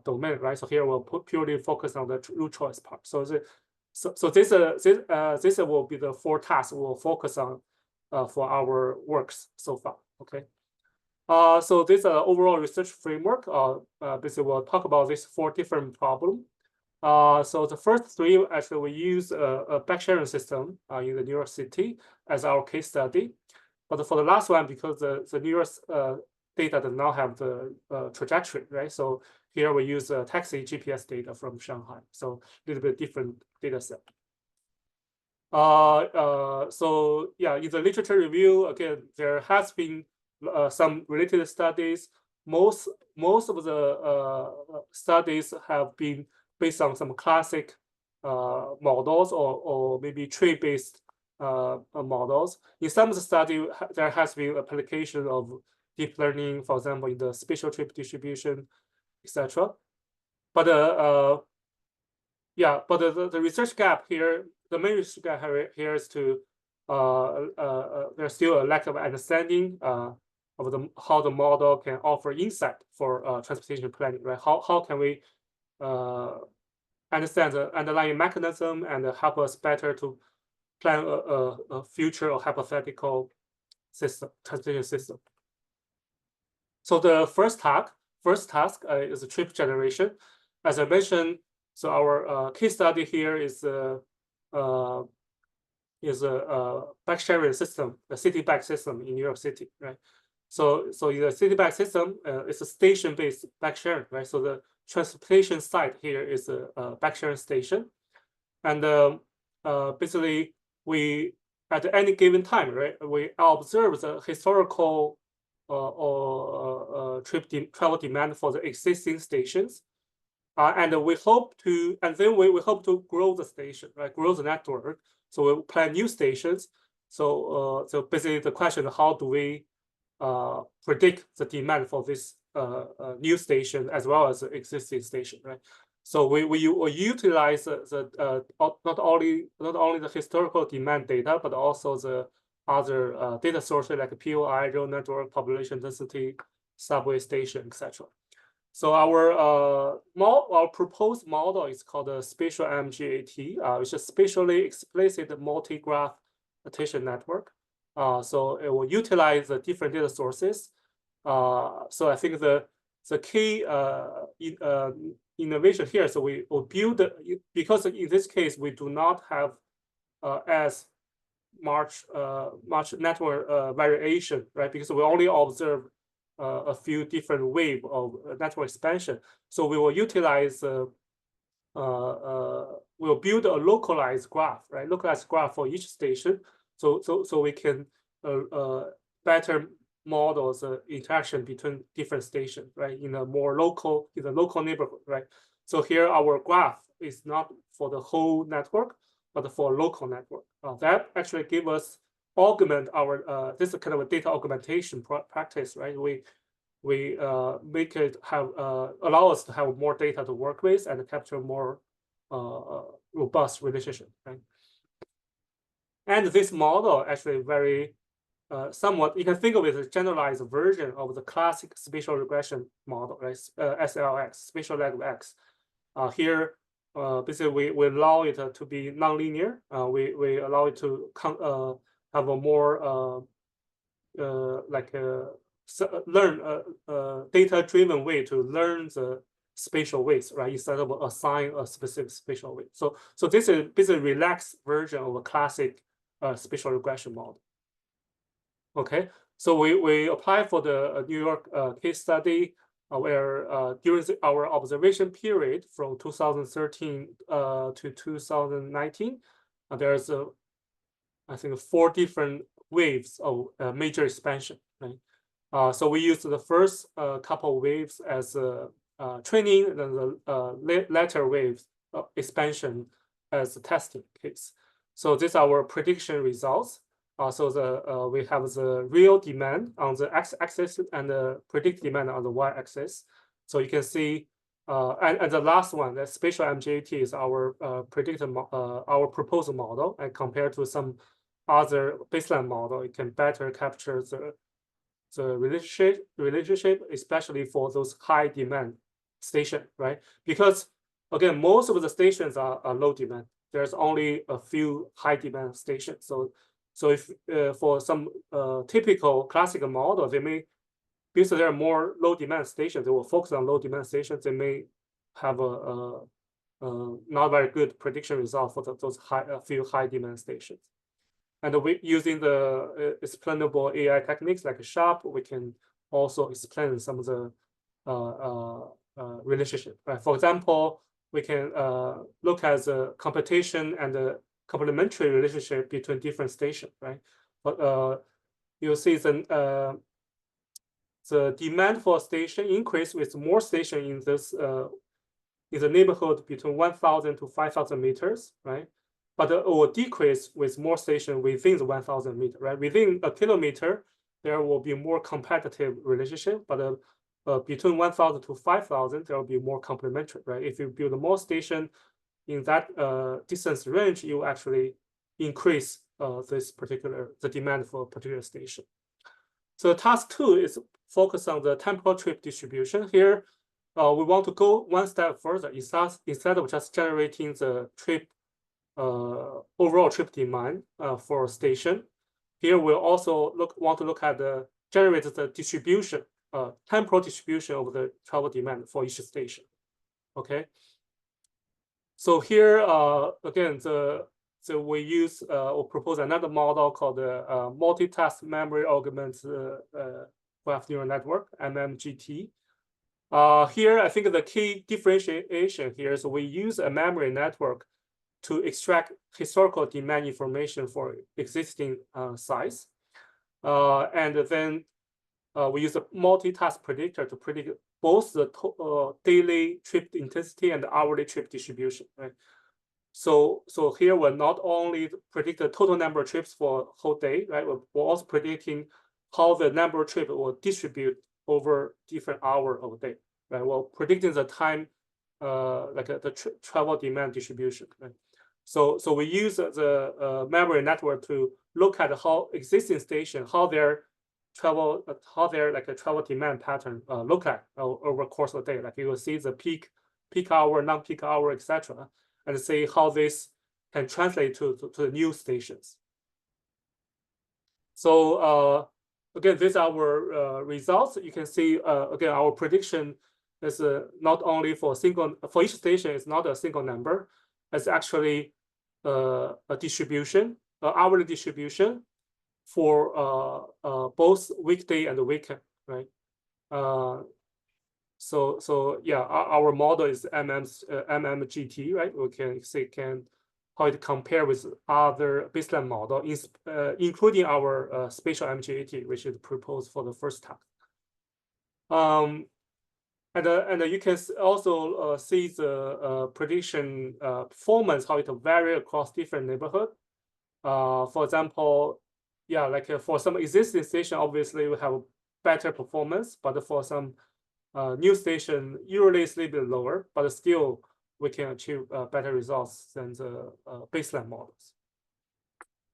domain, right? So here we'll purely focus on the route choice part. So this will be the 4 tasks we'll focus on for our works so far. Okay. So this overall research framework. Basically, we'll talk about these 4 different problems. So the first 3, actually, we use a back sharing system in the New York City as our case study. But for the last one, because the New York data does not have the trajectory, right? So here we use taxi GPS data from Shanghai. So a little bit different data set. So yeah, in the literature review, again, there has been some related studies. Most of the studies have been based on some classic models or maybe tree-based models. In some of the study, there has been application of deep learning, for example, in the spatial trip distribution, etc. But yeah, but the research gap here, the main research gap here is to there's still a lack of understanding of how the model can offer insight for transportation planning, right? How can we understand the underlying mechanism and help us better to plan a future or hypothetical transportation system. So the first task is a trip generation. As I mentioned, so our case study here is a bike sharing system, a city bike system in New York City, right? So in the city bike system, it's a station-based bike sharing, right? So the transportation site here is a bike sharing station, and basically we at any given time, right, we observe the historical travel demand for the existing stations, and we hope to, and then we hope to grow the station, right, grow the network. So we plan new stations. So basically the question, how do we predict the demand for this new station as well as the existing station, right? So we utilize not only the historical demand data, but also the other data sources like POI, road network, population density, subway station, etc. So our proposed model is called a spatial MGAT, which is spatially explicit multi-graph attention network. So it will utilize the different data sources. So I think the key innovation here, so we will build, because in this case, we do not have as much network variation, right? Because we only observe a few different waves of network expansion. So we will utilize, we'll build a localized graph, right? Localized graph for each station. So we can better model the interaction between different stations, right? In the local neighborhood, right? So here our graph is not for the whole network, but for local network. That actually give us augment our this is kind of a data augmentation practice, right? We make it have allow us to have more data to work with and capture more robust relationship, right? And this model actually very somewhat, you can think of it as a generalized version of the classic spatial regression model, right? SLX, spatial lag of X. Here, basically, we allow it to be nonlinear. We allow it to have a more data-driven way to learn the spatial weights, right? Instead of assign a specific spatial weight. So this is basically a relaxed version of a classic spatial regression model. Okay, so we apply for the New York case study where during our observation period from 2013 to 2019, there's I think 4 different waves of major expansion, right? So we used the first couple of waves as training, and then the later waves expansion as a testing case. So these are our prediction results. So we have the real demand on the x-axis and the predict demand on the y-axis. So you can see, and the last one, the spatial MGAT, is our our proposal model, and compared to some other baseline model, it can better capture the relationship, especially for those high demand stations, right? Because again, most of the stations are low demand. There's only a few high demand stations. So if for some typical classical model, they may, because there are more low demand stations, they will focus on low demand stations. They may have a not very good prediction result for those few high demand stations. And we using the explainable AI techniques like SHARP, we can also explain some of the relationship. Right? For example, we can look at the competition and the complementary relationship between different stations, right? But you'll see the demand for station increase with more station in this in the neighborhood between 1,000 to 5,000 meters, right? But it will decrease with more station within the 1,000 meter, right? Within a kilometer, there will be more competitive relationship, but between 1,000 to 5,000, there will be more complementary, right? If you build more station in that distance range, you actually increase the demand for a particular station. So task 2 is focus on the temporal trip distribution. Here, we want to go one step further. Instead of just generating the trip overall trip demand for a station. Here we'll also want to look at generate the distribution, temporal distribution of the travel demand for each station. Okay. So here again, we use or propose another model called the multitask memory augmented graph neural network, MMGT. Here, I think the key differentiation here is we use a memory network to extract historical demand information for existing sites. And then we use a multitask predictor to predict both the daily trip intensity and the hourly trip distribution, right? So here we're not only predict the total number of trips for whole day, right? We're also predicting how the number of trips will distribute over different hours of the day, right? We're predicting the time, the travel demand distribution, right? So we use the memory network to look at how existing stations, how their travel demand pattern look like over the course of the day. Like you will see the peak hour, non-peak hour, etc., and see how this can translate to the new stations. So again, these are our results. You can see again our prediction is not only for each station. It's not a single number. It's actually a distribution, hourly distribution for both weekday and the weekend, right? So yeah, our model is MMGT, right? We can see how it compare with other baseline model, including our spatial MGAT, which is proposed for the first time. And you can also see the prediction performance, how it vary across different neighborhoods. For example, yeah, like for some existing station, obviously we have better performance, but for some new station, usually it's a little bit lower, but still we can achieve better results than the baseline models.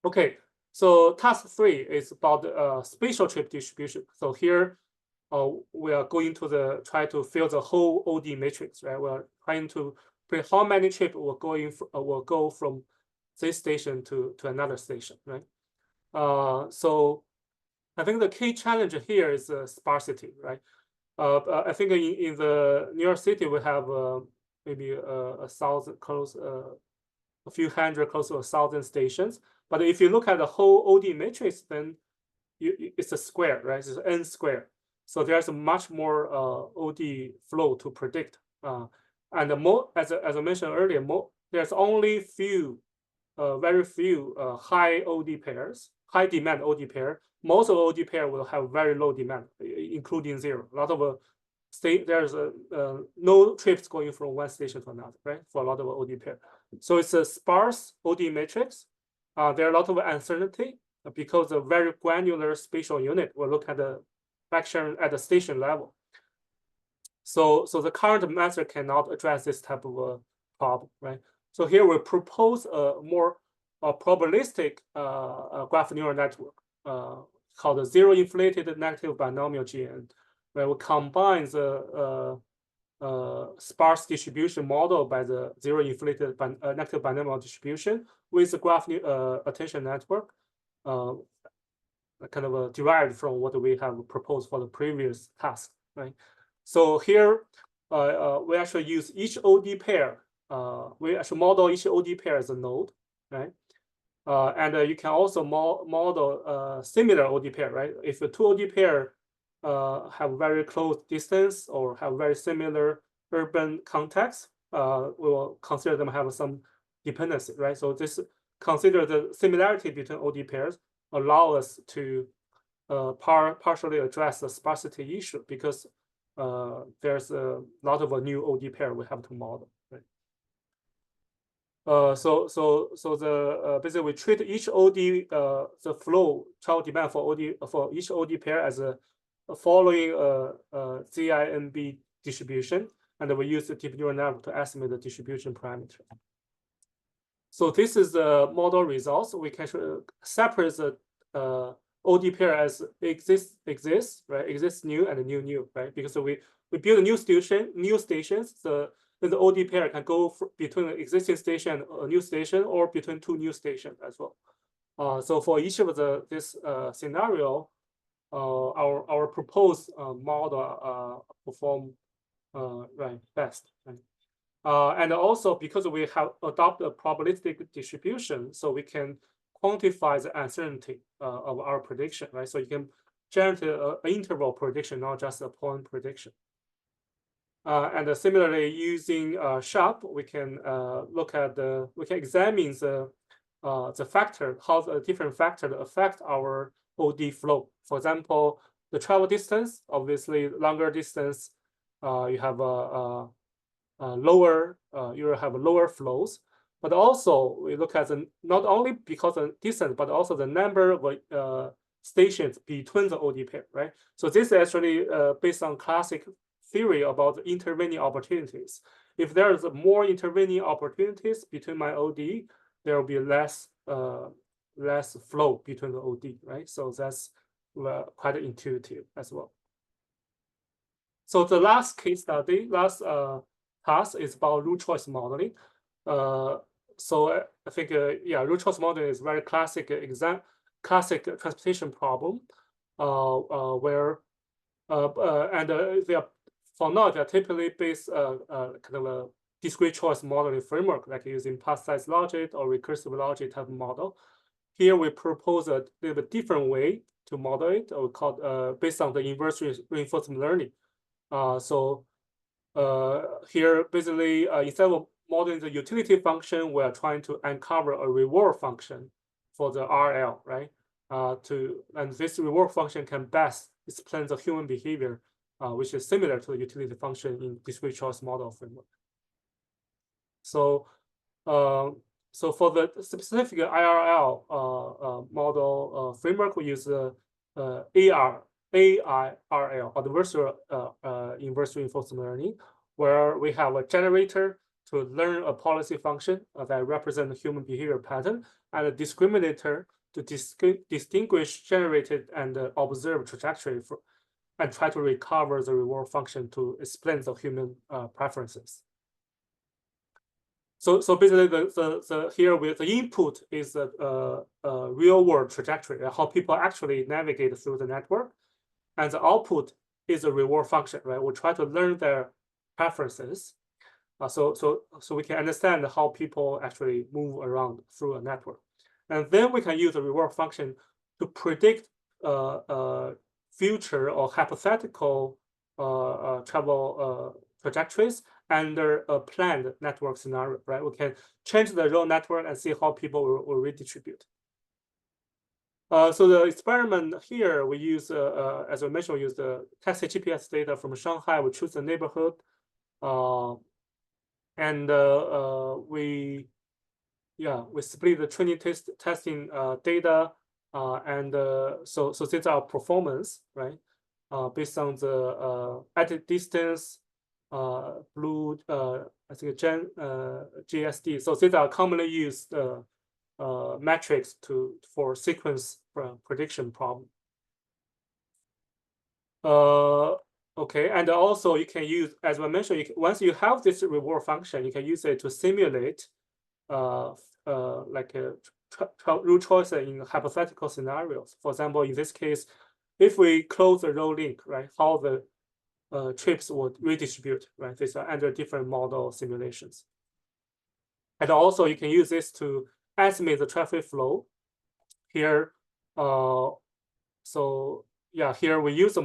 Okay, so task 3 is about spatial trip distribution. So here we are going to try to fill the whole OD matrix, right? We're trying to predict how many trips will go from this station to another station, right? So I think the key challenge here is sparsity, right? I think in the New York City we have maybe a few hundred, close to 1,000 stations. But if you look at the whole OD matrix, then it's a square, right? It's n square. So there's a much more OD flow to predict. And as I mentioned earlier, there's only very few high OD pairs, high demand OD pair. Most of OD pair will have very low demand, including zero. A lot of there's no trips going from one station to another, right? For a lot of OD pair. So it's a sparse OD matrix. There are a lot of uncertainty because a very granular spatial unit will look at the fraction at the station level. So the current method cannot address this type of problem, right? So here we propose a more probabilistic graph neural network called the zero inflated negative binomial GN, where we combine the sparse distribution model by the zero inflated negative binomial distribution with the graph attention network, kind of derived from what we have proposed for the previous task, right? So here we actually use each OD pair. We actually model each OD pair as a node, right? And you can also model similar OD pair, right? If the two OD pair have very close distance or have very similar urban context, we will consider them have some dependency, right? So this consider the similarity between OD pairs allow us to partially address the sparsity issue because there's a lot of a new OD pair we have to model, right? So basically we treat each OD the flow travel demand for each OD pair as a following ZINB distribution, and we use the deep neural network to estimate the distribution parameter. So this is the model results. We can separate the OD pair as exists, right? Exists new and new, right? Because we build new stations. The the OD pair can go between an existing station and a new station, or between two new stations as well. So for each of this scenario, our proposed model perform best. Right? And also because we have adopted a probabilistic distribution, so we can quantify the uncertainty of our prediction, right? So you can generate an interval prediction, not just a point prediction. And similarly, using SHARP, we can look at we can examine the factor, how the different factors affect our OD flow. For example, the travel distance, obviously longer distance, you have a lower, you will have lower flows. But also we look at not only because of distance, but also the number of stations between the OD pair, right? So this is actually based on classic theory about the intervening opportunities. If there is more intervening opportunities between my OD, there will be less flow between the OD, right? So that's quite intuitive as well. So the last case study, last task is about route choice modeling. So I think route choice modeling is very classic classic transportation problem, where they are for now they are typically based kind of a discrete choice modeling framework, like using path size logic or recursive logic type of model. Here we propose a little bit different way to model it, or called based on the inverse reinforcement learning. So here basically instead of modeling the utility function, we are trying to uncover a reward function for the RL, right? And this reward function can best explain the human behavior, which is similar to the utility function in discrete choice model framework. So, so for the specific IRL model framework, we use the AIRL, adversarial inverse reinforcement learning, where we have a generator to learn a policy function that represents the human behavior pattern, and a discriminator to distinguish generated and observed trajectory and try to recover the reward function to explain the human preferences. So basically, here with the input is the real world trajectory, how people actually navigate through the network, and the output is a reward function, right? We try to learn their preferences, so we can understand how people actually move around through a network, and then we can use the reward function to predict future or hypothetical travel trajectories under a planned network scenario, right? We can change the real network and see how people will redistribute. So the experiment here, we use, as I mentioned, we use the taxi GPS data from Shanghai. We choose the neighborhood, and we split the training testing data, and so these are performance, right? Based on the at distance, blue, I think Zhan, GSD. So these are commonly used metrics for sequence prediction problem. Okay, and also you can use, as I mentioned, once you have this reward function, you can use it to simulate like a route choice in hypothetical scenarios. For example, in this case, if we close the road link, right, how the trips would redistribute, right? These are under different model simulations. And also you can use this to estimate the traffic flow. Here, so yeah, here we use a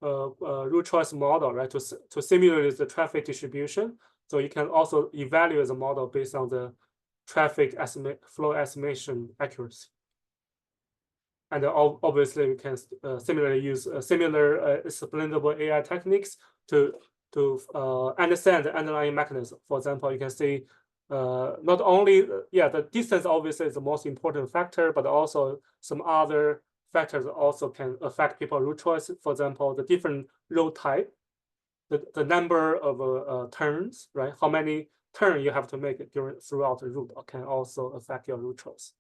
route choice model, right, to simulate the traffic distribution. So you can also evaluate the model based on the traffic flow estimation accuracy. And obviously, we can similarly use similar explainable AI techniques to understand the underlying mechanism. For example, you can see not only the distance obviously is the most important factor, but also some other factors also can affect people's route choice. For example, the different road type, the number of turns, right? How many turns you have to make throughout the route can also affect your route choice.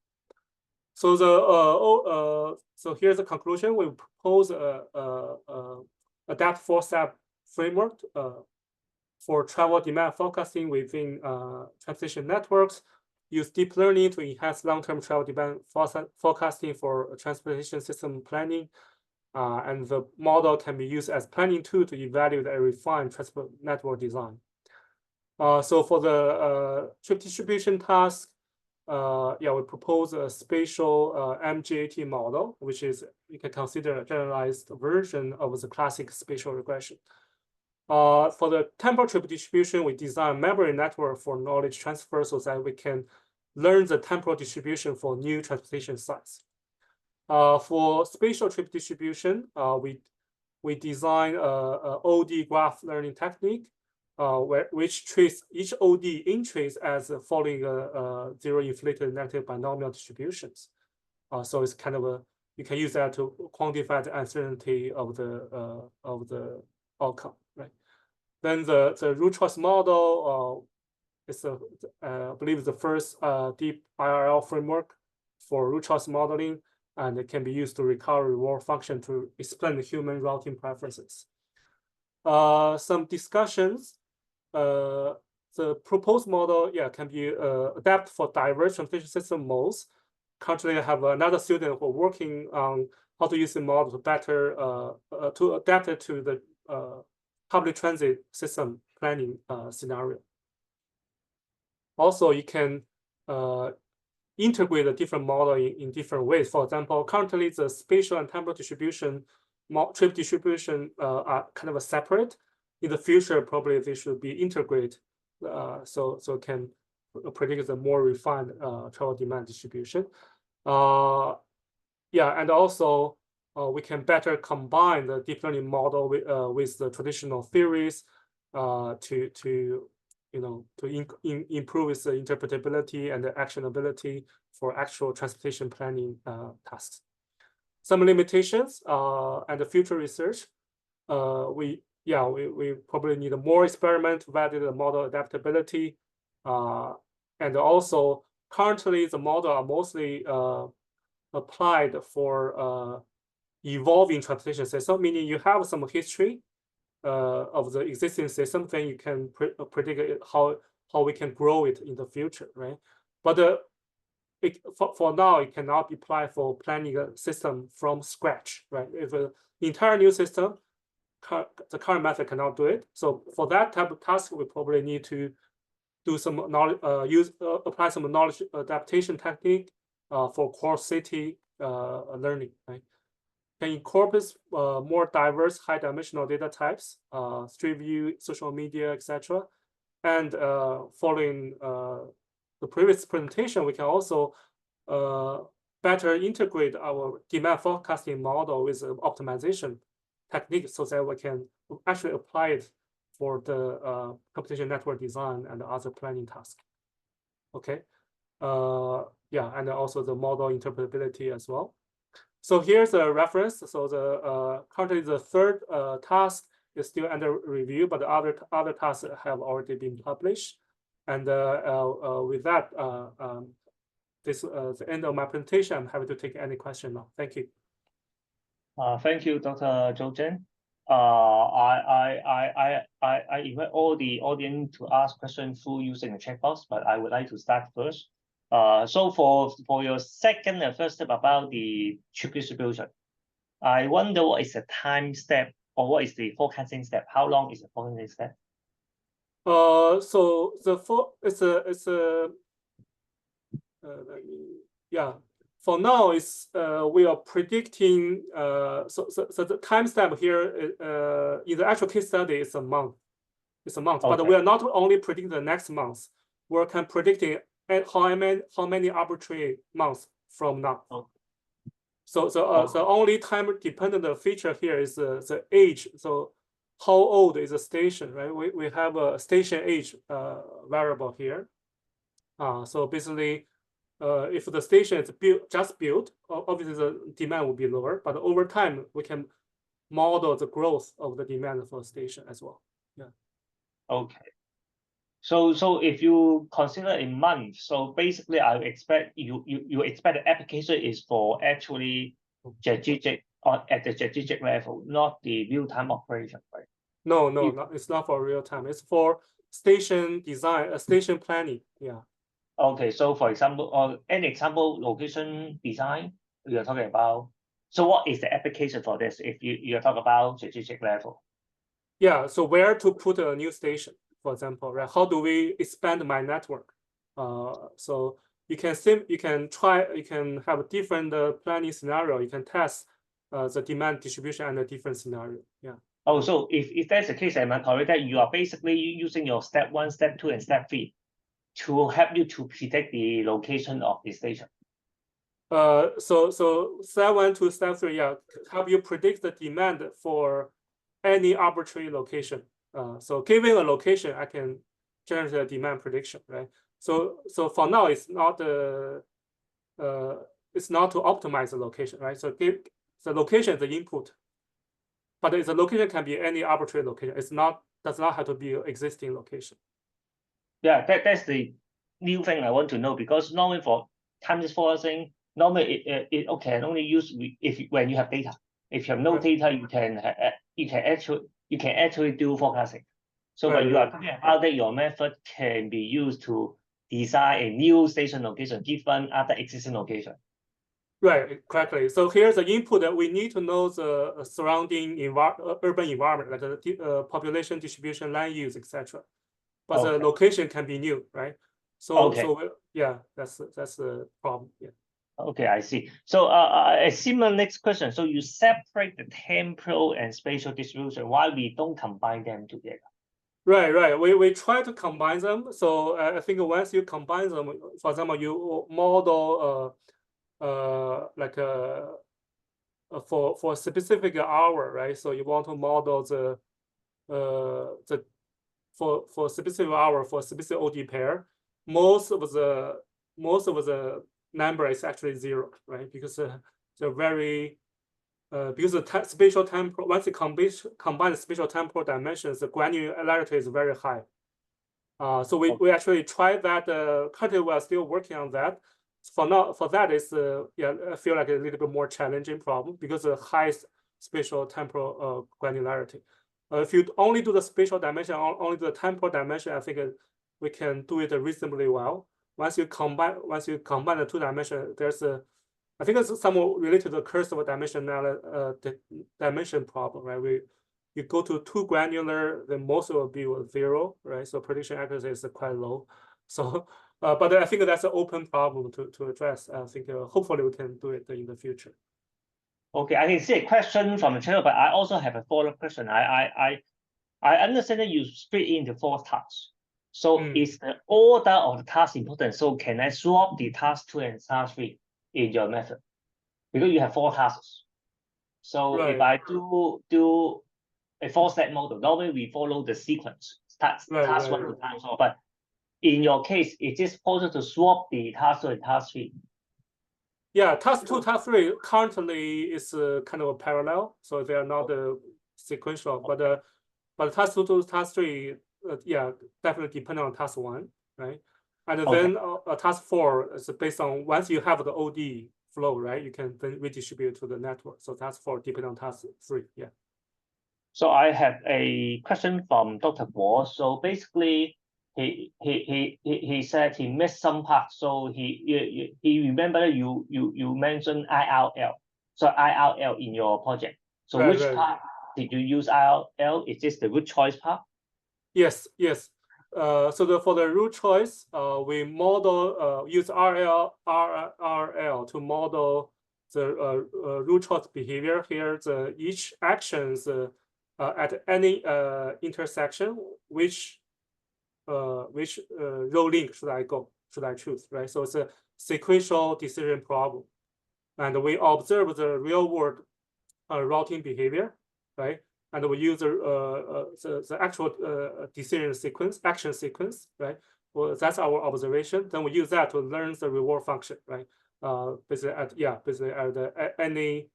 So so here's the conclusion. We propose a adapt 4-step framework for travel demand forecasting within transportation networks, use deep learning to enhance long-term travel demand forecasting for transportation system planning. And the model can be used as planning tool to evaluate and refine transport network design. So for the trip distribution task, we propose a spatial MGAT model, which is, you can consider a generalized version of the classic spatial regression. For the temporal trip distribution, we design a memory network for knowledge transfer so that we can learn the temporal distribution for new transportation sites. For spatial trip distribution, we design a OD graph learning technique, which treats each OD in trace as following zero inflated negative binomial distributions. So it's kind of you can use that to quantify the uncertainty of the outcome, right? Then the root choice model is I believe the first deep IRL framework for root choice modeling, and it can be used to recover reward function to explain the human routing preferences. Some discussions. The proposed model, can be adapted for diverse transportation system modes. Currently, I have another student who are working on how to use the model to better to adapt it to the public transit system planning scenario. Also, you can integrate a different model in different ways. For example, currently the spatial and temporal distribution, trip distribution are kind of separate. In the future, probably they should be integrated, so can predict the more refined travel demand distribution. And also we can better combine the deep learning model with the traditional theories to improve its interpretability and the actionability for actual transportation planning tasks. Some limitations and the future research, we probably need more experiment to validate the model adaptability. And also currently the model are mostly applied for evolving transportation system, meaning you have some history of the existing system, then you can predict how we can grow it in the future, right? But for now, it cannot be applied for planning a system from scratch, right? If an entire new system, the current method cannot do it. So for that type of task, we probably need to do some knowledge, apply some knowledge adaptation technique for core city learning, right? Can incorporate more diverse high-dimensional data types, street view, social media, etc. And following the previous presentation, we can also better integrate our demand forecasting model with optimization technique so that we can actually apply it for the computation network design and other planning tasks. Okay. And also the model interpretability as well. So here's a reference. So the currently the third task is still under review, but the other tasks have already been published. And with that, this is the end of my presentation. I'm happy to take any question now. Thank you. Thank you, Dr. Zhao. I invite all the audience to ask questions through using the chat box, but I would like to start first. So for your second and first step about the trip distribution, I wonder what is the time step or what is the forecasting step? How long is the forecasting step? So for now it's we are predicting so the time step here in the actual case study is a month. It's a month, okay. But we are not only predicting the next month, we're predicting how many arbitrary months from now. Okay. So the only time dependent feature here is the age. So how old is the station, right? We have a station age variable here. So basically, if the station is just built, obviously the demand will be lower. But over time, we can model the growth of the demand for the station as well. Yeah. Okay. So if you consider a month, so basically I expect you expect the application is for actually strategic or at the strategic level, not the real-time operation, right? No, it's not for real time. It's for station design, station planning. Yeah. Okay, so for example, any example location design you're talking about. So what is the application for this if you're talking about strategic level? Yeah, so where to put a new station, for example, right? How do we expand my network? So you can have a different planning scenario. You can test the demand distribution and a different scenario. Yeah. Oh, so if that's the case, am I correct that you are basically using your step 1, step 2, and step 3 to help you to predict the location of the station? So step 1 to step 3, yeah, help you predict the demand for any arbitrary location. So given a location, I can generate a demand prediction, right? So for now, it's not to optimize the location, right? So the location is the input, but the location can be any arbitrary location. Does not have to be an existing location. Yeah, that's the new thing I want to know, because normally for time forecasting, normally it can only use when you have data. If you have no data, you can actually do forecasting. So when you are talking about that, your method can be used to design a new station location given other existing location. Right, correctly. So here's the input that we need to know the surrounding urban environment, like the population distribution, land use, etc. But the location can be new, right? So yeah, that's the problem. Yeah. Okay, I see. So a similar next question. So you separate the temporal and spatial distribution. Why we don't combine them together? Right. We try to combine them. So I think once you combine them, for example, you model like for a specific hour, right? So you want to model for specific hour for specific OD pair. Most of the number is actually 0, right? Because they're very because the spatial temporal, once you combine the spatial temporal dimensions, the granularity is very high. So we actually tried that. Currently, we are still working on that. For that is yeah, I feel like a little bit more challenging problem because of the high spatial temporal granularity. If you only do the spatial dimension, only do the temporal dimension, I think we can do it reasonably well. Once you combine the 2 dimensions, I think it's somewhat related to the cursive dimension problem, right? You go to too granular, then most will be 0, right? So prediction accuracy is quite low. So, but I think that's an open problem to address. I think hopefully we can do it in the future. Okay, I can see a question from the channel, but I also have a follow-up question. I understand that you split into 4 tasks. So is the order of the task important? So can I swap the task 2 and task 3 in your method? Because you have 4 tasks. So if I do a 4-step model, normally we follow the sequence, task 1 to task 4. But in your case, is it possible to swap the task 2 and task 3? Yeah, task 2, task 3 currently is kind of a parallel, so they are not sequential. But task 2 to task 3, yeah, definitely depending on task 1, right? And then task 4 is based on once you have the OD flow, right? You can then redistribute to the network. So task 4 depends on task 3. Yeah. So I have a question from Dr. Guo. So basically, he said he missed some parts. So he remember you mentioned IRL. So IRL in your project. So which part did you use IRL? Is this the root choice part? Yes. So for the root choice, we model use RL to model the root choice behavior. Here, each actions at any intersection, which row link should I choose, right? So it's a sequential decision problem, and we observe the real world routing behavior, right? And we use the actual decision sequence, action sequence, right? Well, that's our observation. Then we use that to learn the reward function, right? Basically at any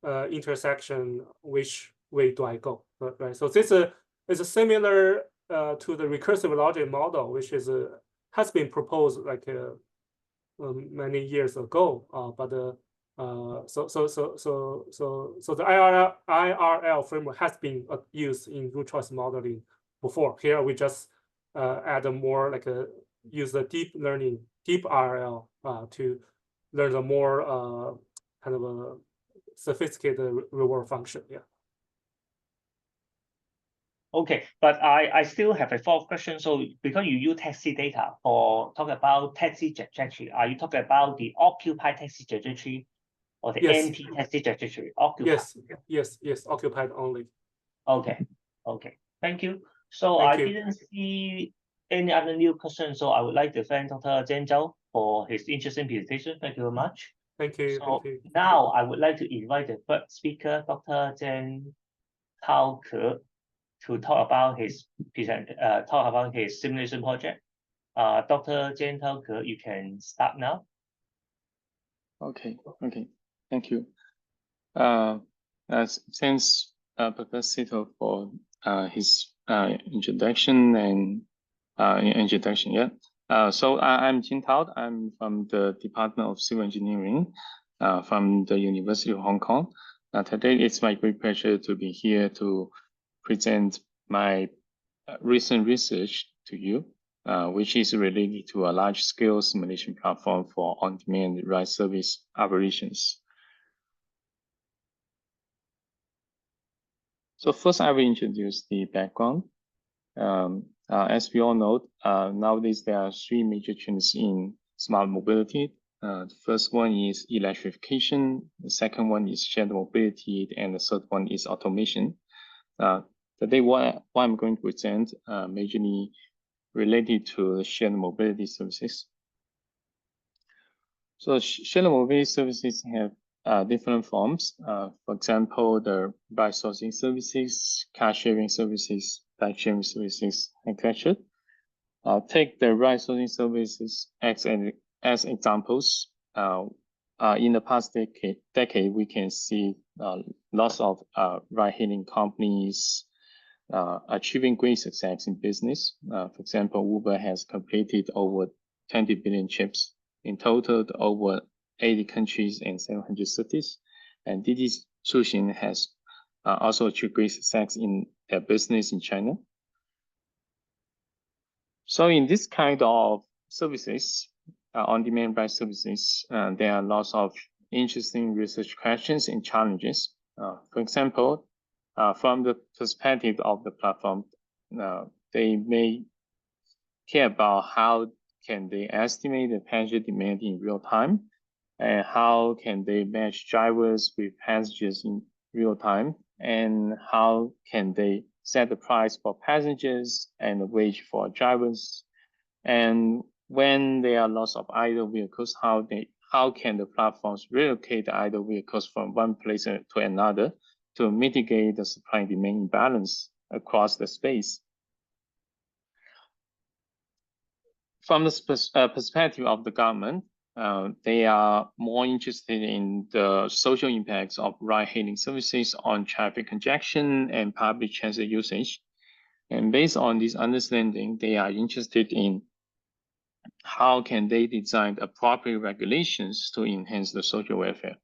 intersection, which way do I go, right? So this is similar to the recursive logic model, which has been proposed like many years ago, but So the IRL framework has been used in route choice modeling before. Here we just add a more like use the deep RL to learn the more kind of a sophisticated reward function. Yeah. Okay, but I still have a follow-up question. So because you use taxi data or talk about taxi trajectory, are you talking about the occupied taxi trajectory or the Yes. empty taxi trajectory? Occupied. Yes, occupied only. Okay, thank you. So Thank I you. didn't see any other new questions, so I would like to thank Dr. Zhao for his interesting presentation. Thank you very much. Thank you. So now I would like to invite the third speaker, Dr. Jintao Ke, to talk about his simulation project. Dr. Jintao Ke, you can start now. Okay, thank you. Thanks, Professor Sito, for his introduction and introduction. Yeah. So I'm Jintao. I'm from the Department of Civil Engineering, from the University of Hong Kong. Today it's my great pleasure to be here to present my recent research to you, which is related to a large-scale simulation platform for on-demand ride service operations. So first, I will introduce the background. As we all know, nowadays there are three major trends in smart mobility. The first one is electrification, the second one is shared mobility, and the third one is automation. Today, what I'm going to present majorly related to shared mobility services. So shared mobility services have different forms. For example, the ride sourcing services, car sharing services, bike sharing services, etc. Take the ride sourcing services as examples. In the past decade, we can see lots of ride-hailing companies achieving great success in business. For example, Uber has completed over 20 billion trips in total to over 80 countries and 700 cities. And Didi Chuxing has also achieved great success in their business in China. So in this kind of services, on-demand ride services, there are lots of interesting research questions and challenges. For example, from the perspective of the platform, they may care about how can they estimate the passenger demand in real time, and how can they match drivers with passengers in real time, and how can they set the price for passengers and the wage for drivers, and when there are lots of idle vehicles, how can the platforms relocate the idle vehicles from one place to another to mitigate the supply and demand imbalance across the space. From the perspective of the government, they are more interested in the social impacts of ride-hailing services on traffic congestion and public transit usage. And based on this understanding, they are interested in how can they design appropriate regulations to enhance the social welfare.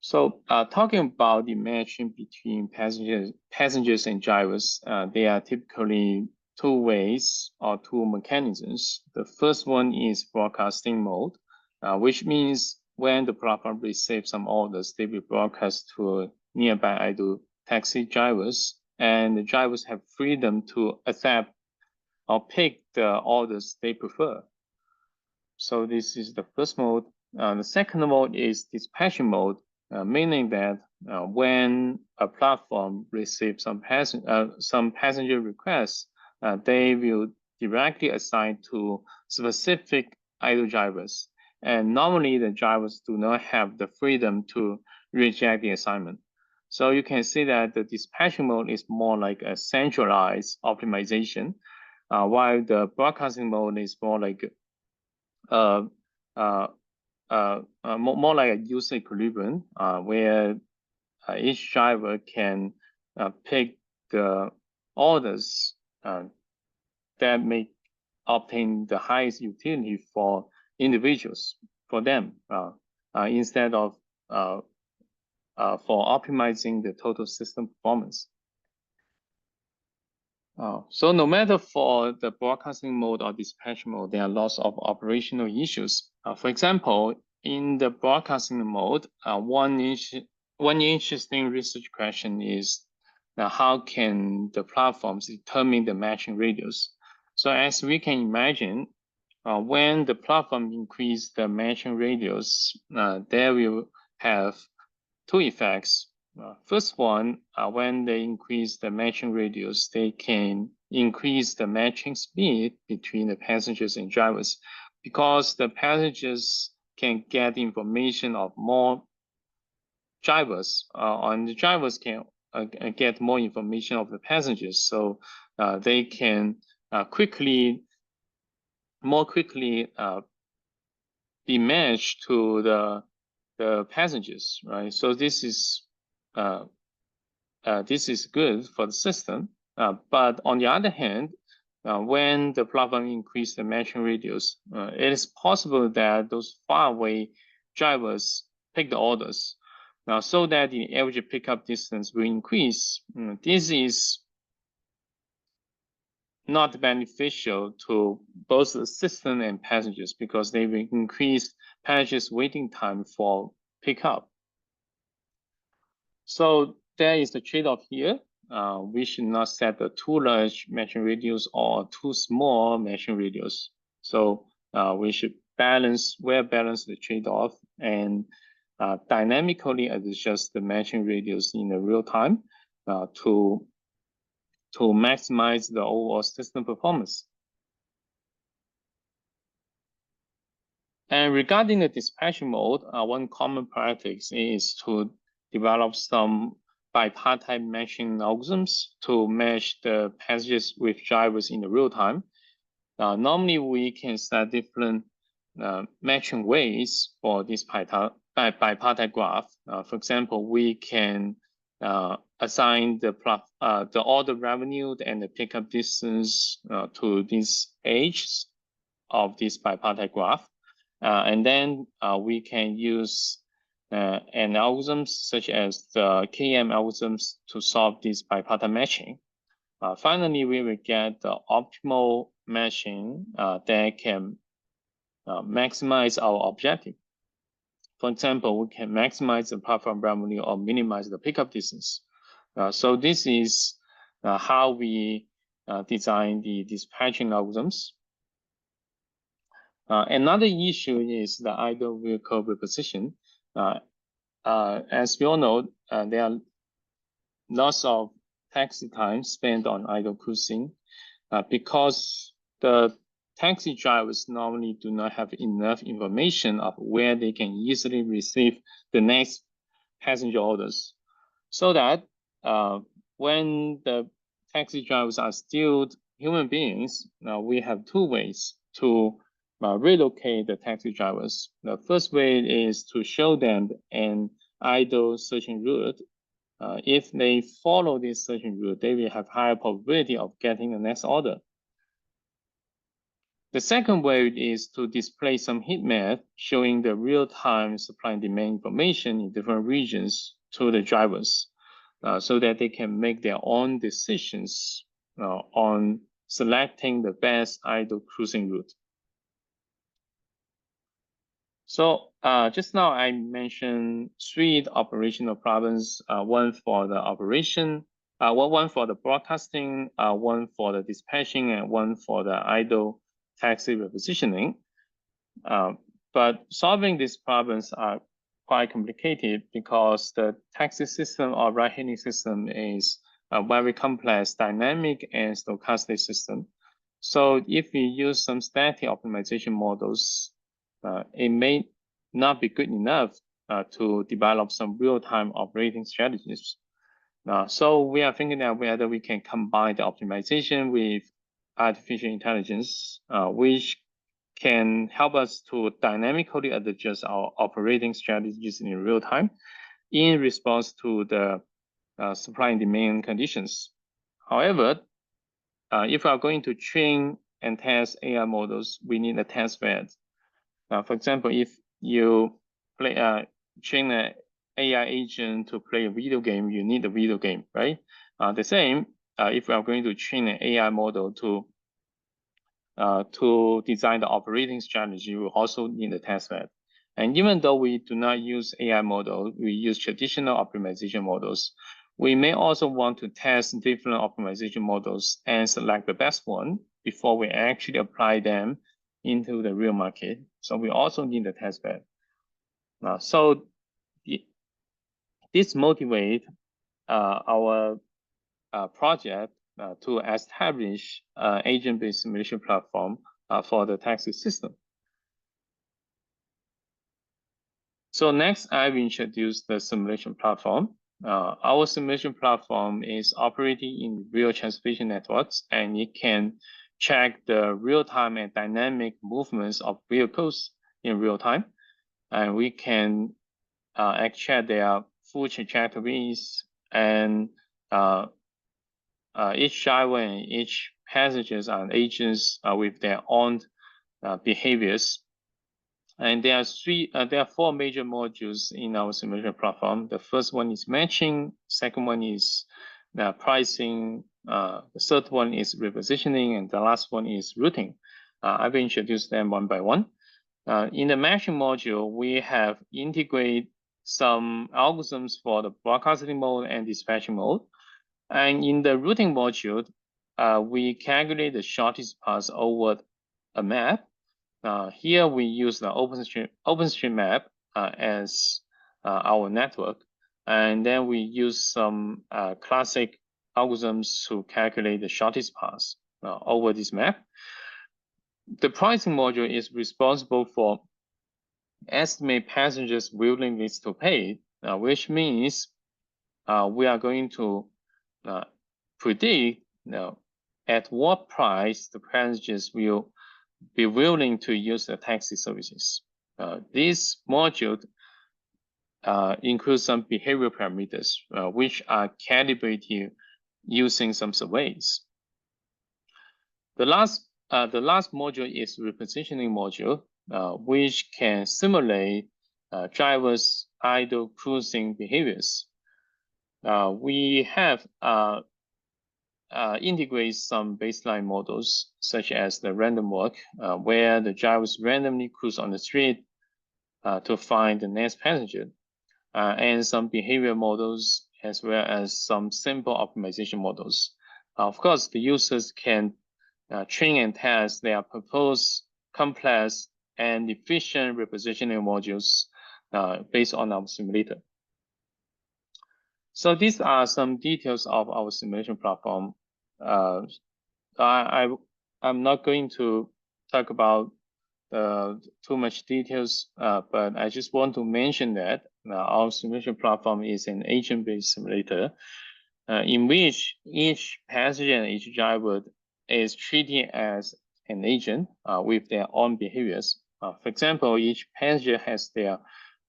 So talking about the matching between passengers and drivers, there are typically two ways or two mechanisms. The first one is broadcasting mode, which means when the platform receives some orders, they will broadcast to nearby idle taxi drivers, and the drivers have freedom to accept or pick the orders they prefer. So this is the first mode. The second mode is dispatching mode, meaning that when a platform receives some passenger requests, they will directly assign to specific idle drivers. And normally the drivers do not have the freedom to reject the assignment. So you can see that the dispatching mode is more like a centralized optimization, while the broadcasting mode is more like more like a user equilibrium, where each driver can pick the orders that may obtain the highest utility for individuals. for them instead of for optimizing the total system performance. So no matter for the broadcasting mode or dispatch mode, there are lots of operational issues. For example, in the broadcasting mode, one interesting research question is how can the platforms determine the matching radius? So as we can imagine, when the platform increase the matching radius, there will have two effects. First one, when they increase the matching radius, they can increase the matching speed between the passengers and drivers, because the passengers can get information of more drivers, and the drivers can get more information of the passengers, so they can more quickly be matched to the passengers, right? So this is good for the system, but on the other hand, when the platform increase the matching radius, it is possible that those faraway drivers pick the orders, so that the average pickup distance will increase. This is not beneficial to both the system and passengers, because they will increase passengers' waiting time for pickup. So there is the trade-off here. We should not set a too large matching radius or too small matching radius. So we should balance the trade-off and dynamically adjust the matching radius in the real time to maximize the overall system performance. And regarding the dispatching mode, one common practice is to develop some bipartite matching algorithms to match the passengers with drivers in the real time. Normally, we can set different matching ways for this bipartite graph. For example, we can assign the order revenue and the pickup distance to these edges of this bipartite graph. And then we can use an algorithms such as the KM algorithms to solve this bipartite matching. Finally, we will get the optimal matching that can maximize our objective. For example, we can maximize the platform revenue or minimize the pickup distance. So this is how we design the dispatching algorithms. Another issue is the idle vehicle reposition. As we all know, there are lots of taxi time spent on idle cruising because the taxi drivers normally do not have enough information of where they can easily receive the next passenger orders. So that when the taxi drivers are still human beings, we have two ways to relocate the taxi drivers. The first way is to show them an idle searching route. If they follow this searching route, they will have higher probability of getting the next order. The second way is to display some heat map showing the real-time supply and demand information in different regions to the drivers, so that they can make their own decisions on selecting the best idle cruising route. So just now I mentioned three operational problems, one for the operation, one for the broadcasting, one for the dispatching, and one for the idle taxi repositioning. But solving these problems are quite complicated because the taxi system or ride-hailing system is a very complex dynamic and stochastic system. So if we use some static optimization models, it may not be good enough to develop some real-time operating strategies. So we are thinking that whether we can combine the optimization with artificial intelligence, which can help us to dynamically adjust our operating strategies in real time in response to the supply and demand conditions. However, if we are going to train and test AI models, we need a test bed. For example, if you train an AI agent to play a video game, you need a video game, right? The same, if we are going to train an AI model to design the operating strategy, we also need a testbed. And even though we do not use AI model, we use traditional optimization models. We may also want to test different optimization models and select the best one before we actually apply them into the real market. So we also need a testbed. So this motivates our project to establish agent-based simulation platform for the taxi system. So next, I've introduced the simulation platform. Our simulation platform is operating in real transportation networks, and it can check the real-time and dynamic movements of vehicles in real time. And we can check their full trajectories, and each driver and each passengers and agents with their own behaviors. And there are four major modules in our simulation platform. The first one is matching. Second one is pricing. The third one is repositioning, and the last one is routing. I will introduce them one by one. In the matching module, we have integrated some algorithms for the broadcasting mode and dispatching mode. And in the routing module, we calculate the shortest path over a map. Here we use the OpenStreetMap as our network, and then we use some classic algorithms to calculate the shortest path over this map. The pricing module is responsible for estimate passengers' willingness to pay, which means we are going to predict at what price the passengers will be willing to use the taxi services. This module includes some behavioral parameters, which are calibrated using some surveys. The last module is repositioning module, which can simulate drivers' idle cruising behaviors. We have integrate some baseline models, such as the random walk, where the drivers randomly cruise on the street to find the next passenger, and some behavior models, as well as some simple optimization models. Of course, the users can train and test their proposed complex and efficient repositioning modules based on our simulator. So these are some details of our simulation platform. I'm not going to talk about too much details, but I just want to mention that our simulation platform is an agent-based simulator in which each passenger and each driver is treated as an agent with their own behaviors. For example, each passenger has their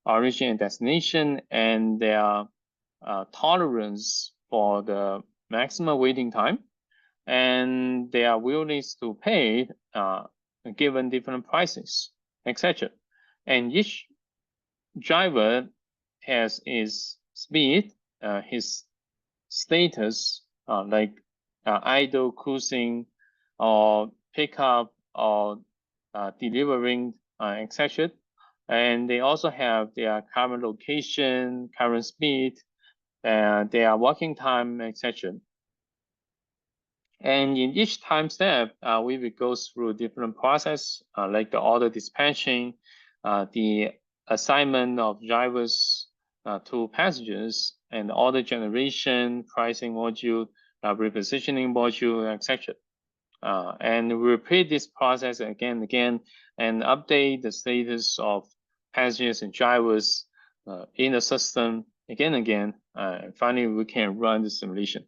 origin and destination and their tolerance for the maximum waiting time, and their willingness to pay given different prices, etc. And each driver has his speed, his status, like idle, cruising, or pickup, or delivering, etc. And they also have their current location, current speed, their working time, etc. And in each time step, we will go through different process, like the order dispatching, the assignment of drivers to passengers, and order generation, pricing module, repositioning module, etc. And we repeat this process again and again, and update the status of passengers and drivers in the system again and again. And finally, we can run the simulation.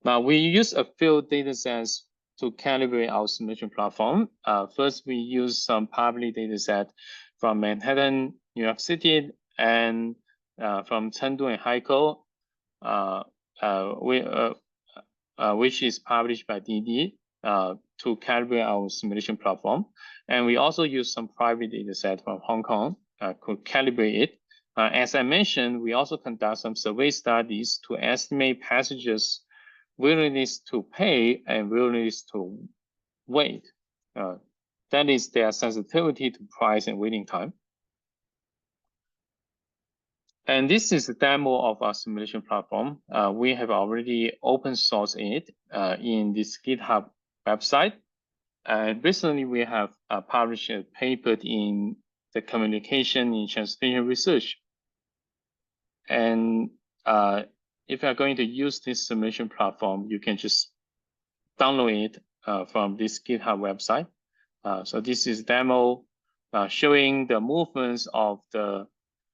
Now, we use a few data sets to calibrate our simulation platform. First, we use some public data set from Manhattan, New York City, and from Chengdu and Haikou, which is published by DD. to calibrate our simulation platform. And we also use some private data set from Hong Kong to calibrate it. As I mentioned, we also conduct some survey studies to estimate passengers' willingness to pay and willingness to wait. That is their sensitivity to price and waiting time. And this is a demo of our simulation platform. We have already open sourced it in this GitHub website. And recently we have published a paper in the Communication in Transportation Research. And if you're going to use this simulation platform, you can just download it from this GitHub website. So this is demo showing the movements of the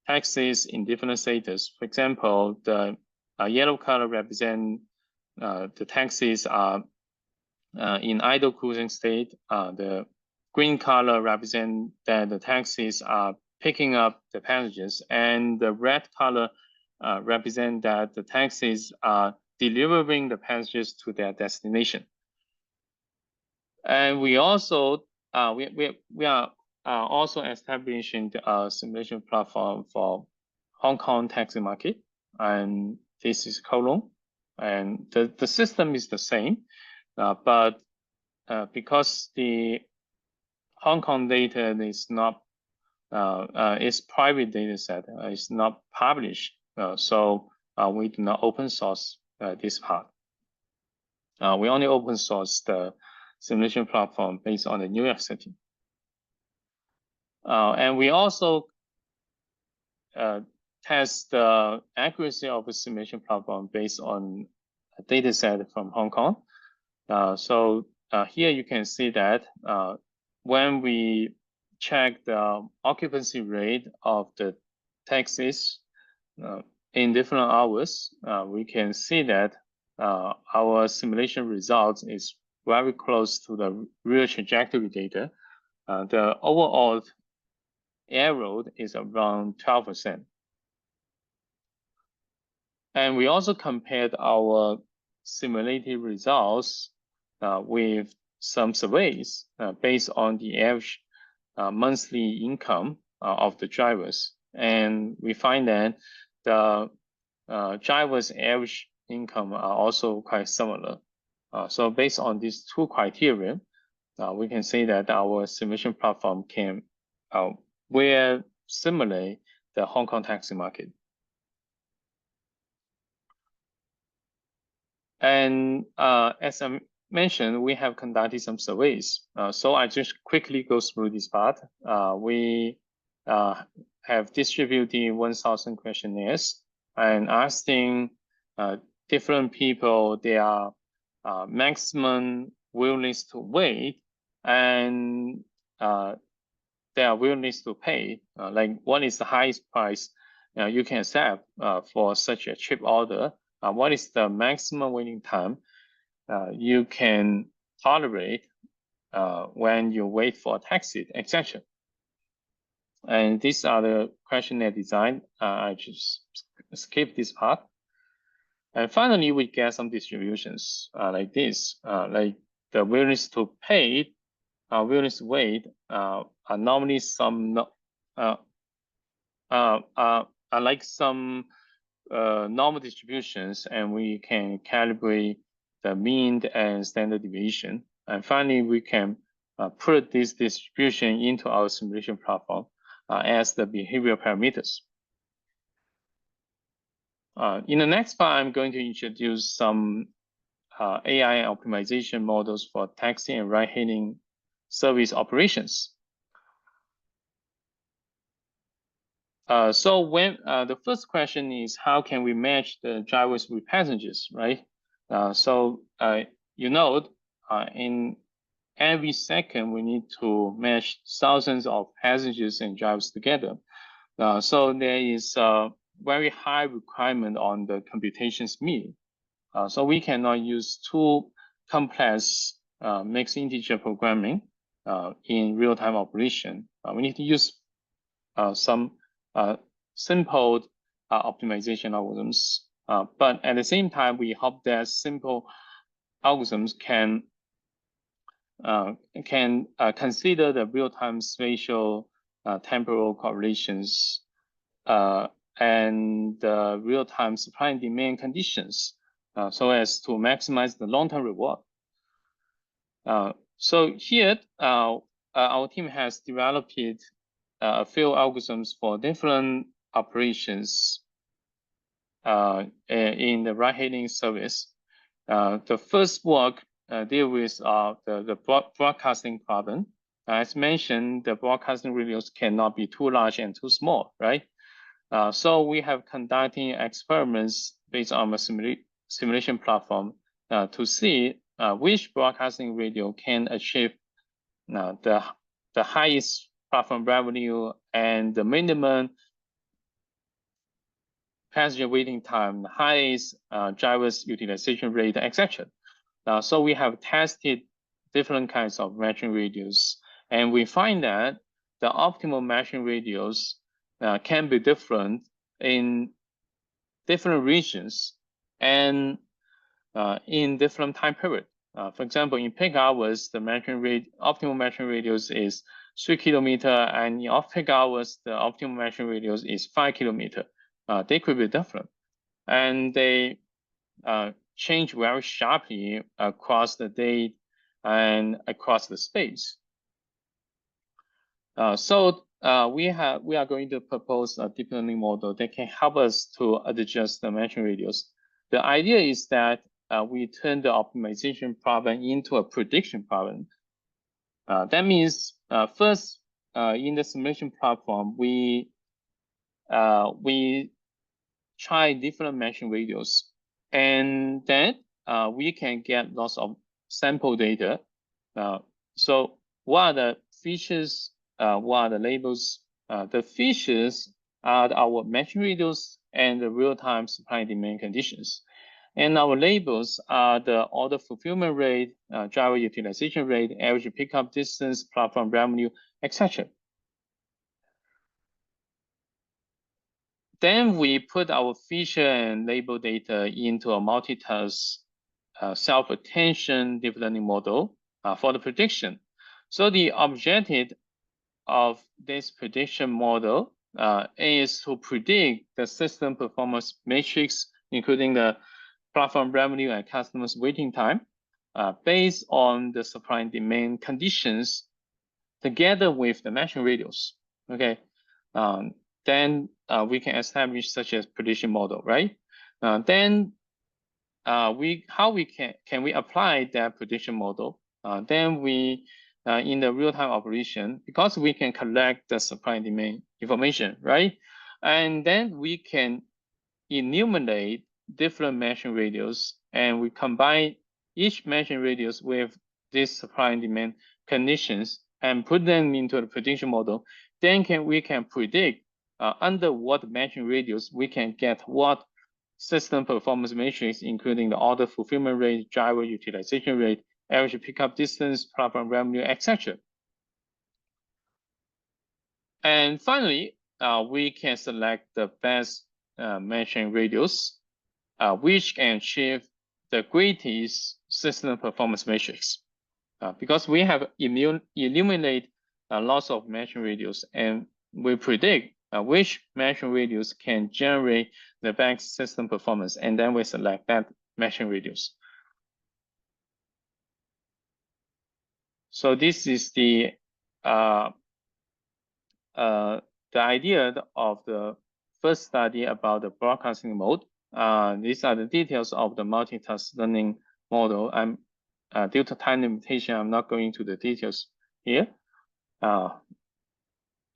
taxis in different status. For example, the yellow color represent the taxis are in idle cruising state. The green color represent that the taxis are picking up the passengers, and the red color represent that the taxis are delivering the passengers to their destination. And we also we are also establishing a simulation platform for Hong Kong taxi market, and this is Kowloon, and the system is the same, but because the Hong Kong data is not is private data set, is not published, so we do not open source this part. We only open source the simulation platform based on the New York City. And we also test the accuracy of a simulation platform based on a data set from Hong Kong. So here you can see that when we check the occupancy rate of the taxis in different hours, we can see that our simulation results is very close to the real trajectory data. The overall error is around 12%. And we also compared our simulated results with some surveys based on the average monthly income of the drivers. And we find that the drivers' average income are also quite similar. So based on these two criteria, we can say that our simulation platform can will simulate the Hong Kong taxi market. And as I mentioned, we have conducted some surveys. So I just quickly go through this part. We have distributed 1,000 questionnaires and asking different people their maximum willingness to wait and their willingness to pay. Like what is the highest price you can accept for such a trip order? What is the maximum waiting time you can tolerate when you wait for a taxi, etc. And these are the questionnaire design. I just skip this part. And finally, we get some distributions like this, like the willingness to pay, willingness to wait are normally some like some normal distributions, and we can calibrate the mean and standard deviation. And finally, we can put this distribution into our simulation platform as the behavioral parameters. In the next part, I'm going to introduce some AI optimization models for taxi and ride-hailing service operations. So when the first question is, how can we match the drivers with passengers, right? You know, in every second, we need to match thousands of passengers and drivers together. So there is a very high requirement on the computation speed. So we cannot use too complex mixed integer programming in real-time operation. We need to use some simple optimization algorithms. But at the same time, we hope that simple algorithms can can consider the real-time spatial temporal correlations and real-time supply and demand conditions so as to maximize the long-term reward. So here, our team has developed a few algorithms for different operations in the ride-hailing service. The first work deal with the broadcasting problem. As mentioned, the broadcasting radios cannot be too large and too small, right? So we have conducting experiments based on a simulation platform to see which broadcasting radio can achieve the highest platform revenue and the minimum passenger waiting time, highest driver's utilization rate, etc. So we have tested different kinds of matching radios, and we find that the optimal matching radios can be different in different regions and in different time period. For example, in peak hours, the optimal matching radius is 3 kilometer, and in off-peak hours, the optimal matching radius is 5 kilometer. They could be different, and they change very sharply across the day and across the space. So we are going to propose a deep learning model that can help us to adjust the matching radius. The idea is that we turn the optimization problem into a prediction problem. That means first, in the simulation platform, we try different matching radios, and then we can get lots of sample data. So what are the features? What are the labels? The features are our matching radius and the real-time supply and demand conditions. And our labels are the order fulfillment rate, driver utilization rate, average pickup distance, platform revenue, etc. Then we put our feature and label data into a multitask self-attention deep learning model for the prediction. So the objective of this prediction model is to predict the system performance matrix, including the platform revenue and customers' waiting time, based on the supply and demand conditions, together with the matching radius. Okay, then we can establish such a prediction model, right? Then how can we apply that prediction model? Then we in the real-time operation, because we can collect the supply and demand information, right? And then we can enumerate different matching radius, and we combine each matching radius with this supply and demand conditions and put them into the prediction model. Then we can predict under what matching radius we can get what system performance matrix, including the order fulfillment rate, driver utilization rate, average pickup distance, platform revenue, etc. And finally, we can select the best matching radius, which can achieve the greatest system performance matrix. Because we have eliminated lots of matching radius, and we predict which matching radius can generate the best system performance, and then we select that matching radius. So this is the idea of the first study about the broadcasting mode. These are the details of the multitask learning model. Due to time limitation, I'm not going to the details here.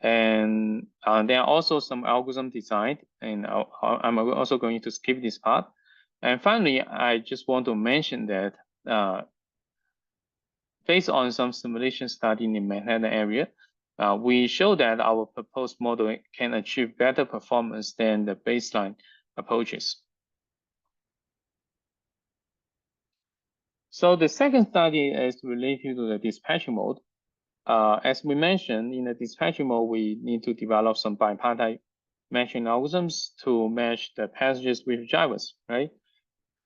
And there are also some algorithm design, and I'm also going to skip this part. And finally, I just want to mention that based on some simulation study in the Manhattan area, we show that our proposed model can achieve better performance than the baseline approaches. So the second study is related to the dispatching mode. As we mentioned, in the dispatching mode, we need to develop some bipartite matching algorithms to match the passengers with drivers, right?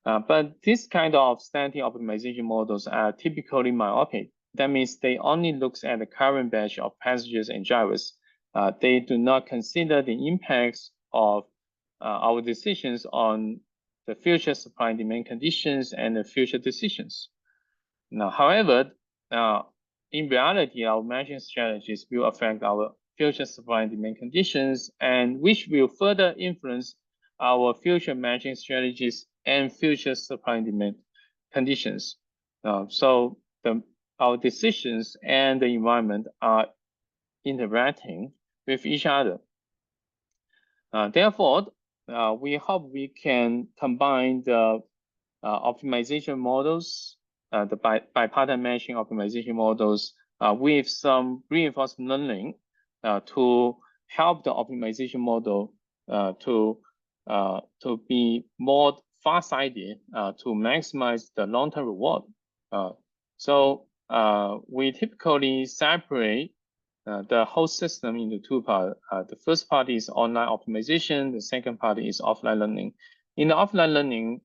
But this kind of static optimization models are typically myopic That means they only looks at the current batch of passengers and drivers. They do not consider the impacts of our decisions on the future supply and demand conditions and the future decisions. Now, however, in reality, our matching strategies will affect our future supply and demand conditions, and which will further influence our future matching strategies and future supply and demand conditions. So our decisions and the environment are interacting with each other. Therefore, we hope we can combine the optimization models, the bipattern matching optimization models, with some reinforcement learning to help the optimization model to be more far-sighted to maximize the long-term reward. So we typically separate the whole system into two parts. The first part is online optimization. The second part is offline learning. In the offline learning,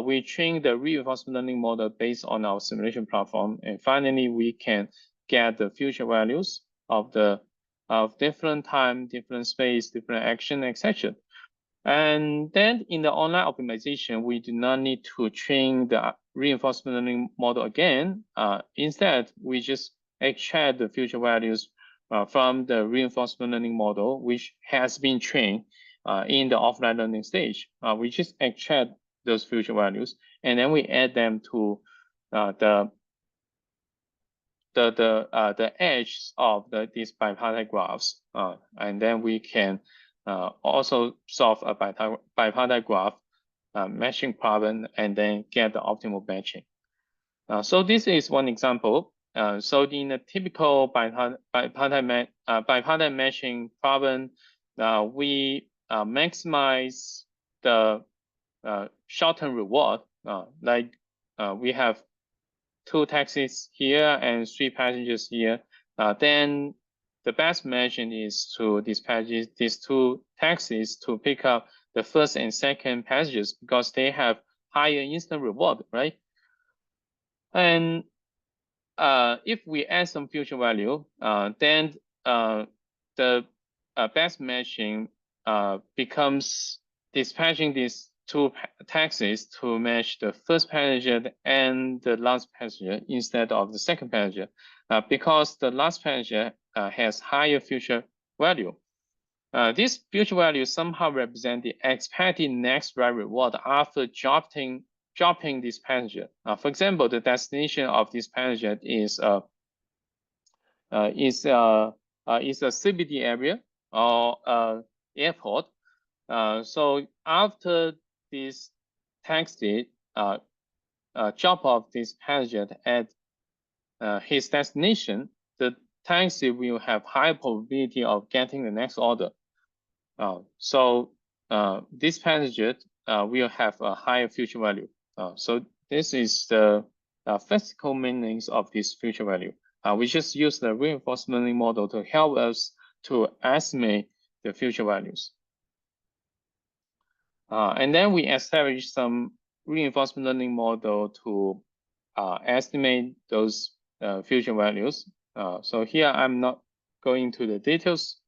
we train the reinforcement learning model based on our simulation platform. And finally, we can get the future values of different time, different space, different action, etc. And then in the online optimization, we do not need to train the reinforcement learning model again. Instead, we just extract the future values from the reinforcement learning model, which has been trained in the offline learning stage. We just extract those future values, and then we add them to the edges of these bipartite graphs, and then we can also solve a bipartite graph matching problem, and then get the optimal matching. So this is one example. So in a typical bipartite matching problem, we maximize the short-term reward. Like we have 2 taxis here and 3 passengers here. Then the best matching is to dispatch these 2 taxis to pick up the first and second passengers because they have higher instant reward, right? And if we add some future value, then the best matching becomes dispatching these 2 taxis to match the first passenger and the last passenger instead of the second passenger, because the last passenger has higher future value. This future value somehow represent the expected next ride reward after dropping this passenger. For example, the destination of this passenger is a CBD area or airport. So after this taxi drop off this passenger at his destination, the taxi will have high probability of getting the next order. So this passenger will have a higher future value. So this is the physical meanings of this future value. We just use the reinforcement learning model to help us to estimate the future values. And then we establish some reinforcement learning model to estimate those future values. So here I'm not going to the details.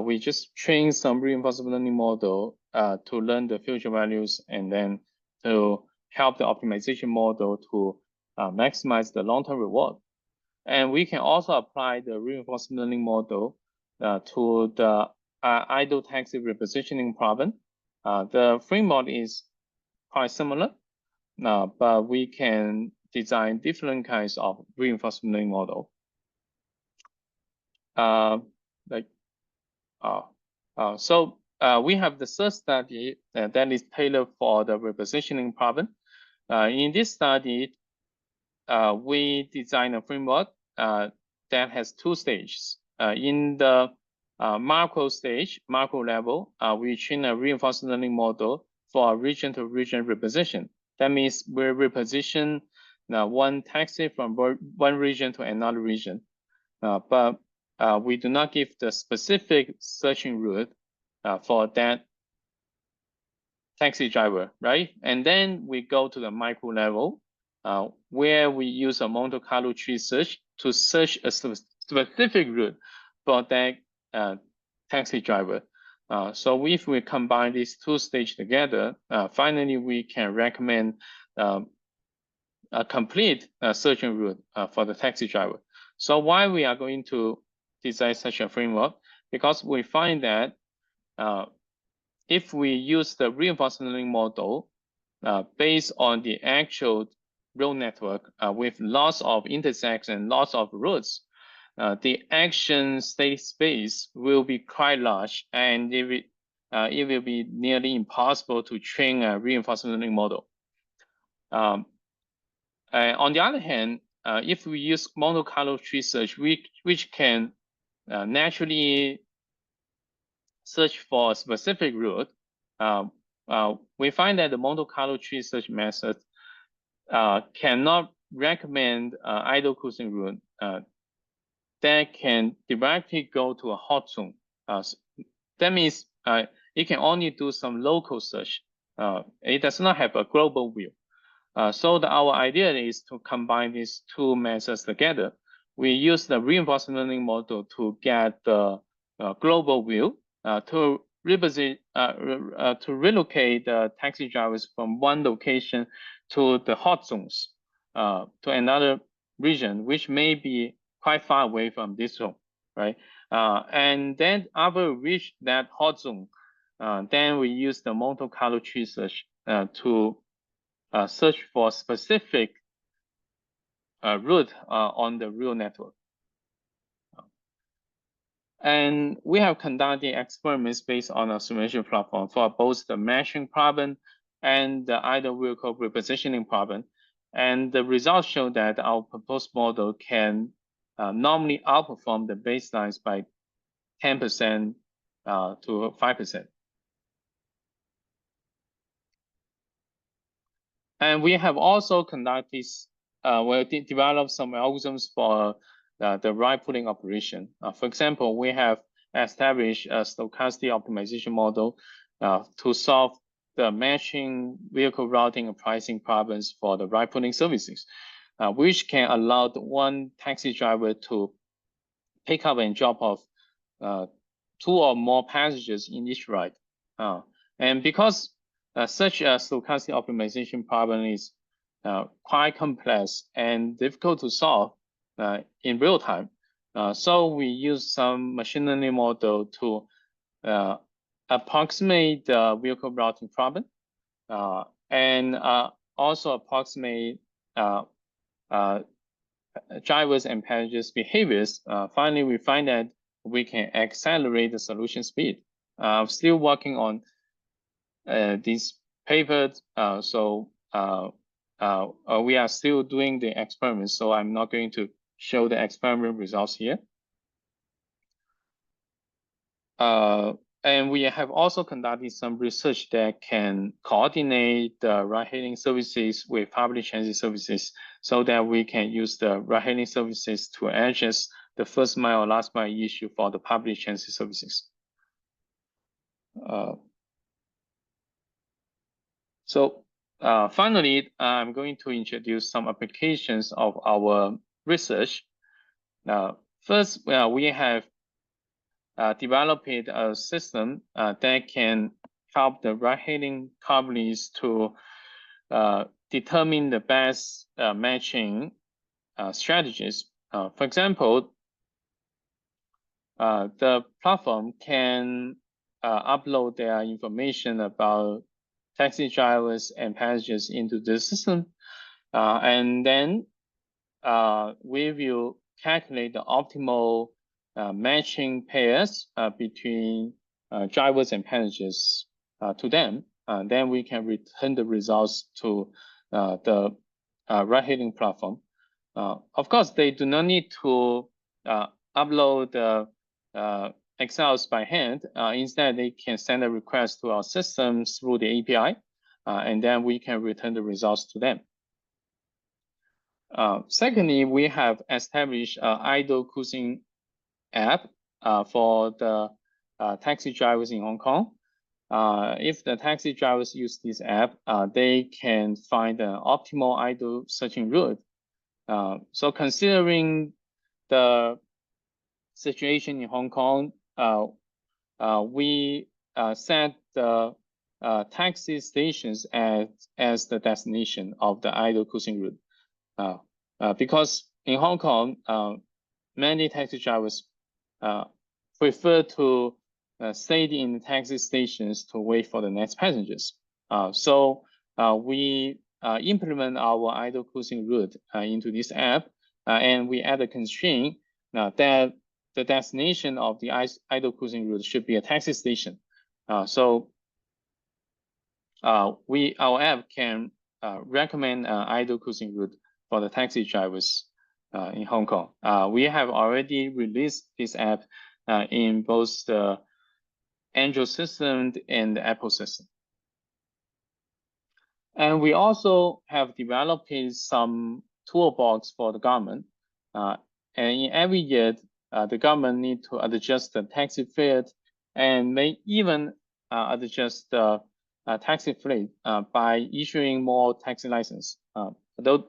We just train some reinforcement learning model to learn the future values and then to help the optimization model to maximize the long-term reward. And we can also apply the reinforcement learning model to the idle taxi repositioning problem. The framework is quite similar, but we can design different kinds of reinforcement learning model. So we have the third study that is tailored for the repositioning problem. In this study, we design a framework that has 2 stages. In the macro stage, macro level, we train a reinforcement learning model for region-to-region reposition. That means we reposition one taxi from one region to another region, but we do not give the specific searching route for that taxi driver, right? And then we go to the micro level. where we use a Monte Carlo tree search to search a specific route for that taxi driver. So if we combine these two stages together, finally we can recommend a complete searching route for the taxi driver. So why we are going to design such a framework? Because we find that if we use the reinforcement learning model based on the actual road network with lots of intersections and lots of routes, the action state space will be quite large, and it will be nearly impossible to train a reinforcement learning model. On the other hand, if we use Monte Carlo tree search, which can naturally search for a specific route, we find that the Monte Carlo tree search method cannot recommend idle cruising route that can directly go to a hot zone. That means it can only do some local search. It does not have a global view. So our idea is to combine these two methods together. We use the reinforcement learning model to get the global view to relocate the taxi drivers from one location to the hot zones to another region, which may be quite far away from this zone, right? And then after we reach that hot zone, then we use the Monte Carlo tree search to search for specific route on the real network. And we have conducted experiments based on a simulation platform for both the matching problem and the idle vehicle repositioning problem. And the results show that our proposed model can normally outperform the baselines by 10% to 5%. And we have also conducted, developed some algorithms for the ride pooling operation. For example, we have established a stochastic optimization model to solve the matching vehicle routing and pricing problems for the ride pooling services, which can allow the one taxi driver to pick up and drop off 2 or more passengers in each ride. And because such a stochastic optimization problem is quite complex and difficult to solve in real time, so we use some machine learning model to approximate the vehicle routing problem and also approximate drivers and passengers' behaviors. Finally, we find that we can accelerate the solution speed. I'm still working on these papers, so we are still doing the experiments, so I'm not going to show the experiment results here. And we have also conducted some research that can coordinate the ride-hailing services with public transit services so that we can use the ride-hailing services to address the first mile or last mile issue for the public transit services. Finally, I'm going to introduce some applications of our research. First, we have developed a system that can help the ride-hailing companies to determine the best matching strategies. For example, the platform can upload their information about taxi drivers and passengers into the system, and then we will calculate the optimal matching pairs between drivers and passengers to them. Then we can return the results to the ride-hailing platform. Of course, they do not need to upload the Excels by hand. Instead, they can send a request to our system through the API, and then we can return the results to them. Secondly, we have established an idle cruising app for the taxi drivers in Hong Kong. if the taxi drivers use this app, they can find an optimal idle searching route. So considering the situation in Hong Kong, we set the taxi stations as the destination of the idle cruising route. Because in Hong Kong, many taxi drivers prefer to stay in the taxi stations to wait for the next passengers. So we implement our idle cruising route into this app, and we add a constraint that the destination of the idle cruising route should be a taxi station. So our app can recommend an idle cruising route for the taxi drivers in Hong Kong. We have already released this app in both the Android system and the Apple system. And we also have developed some toolbox for the government. And in every year, the government need to adjust the taxi fare and may even adjust the taxi fleet by issuing more taxi license. Although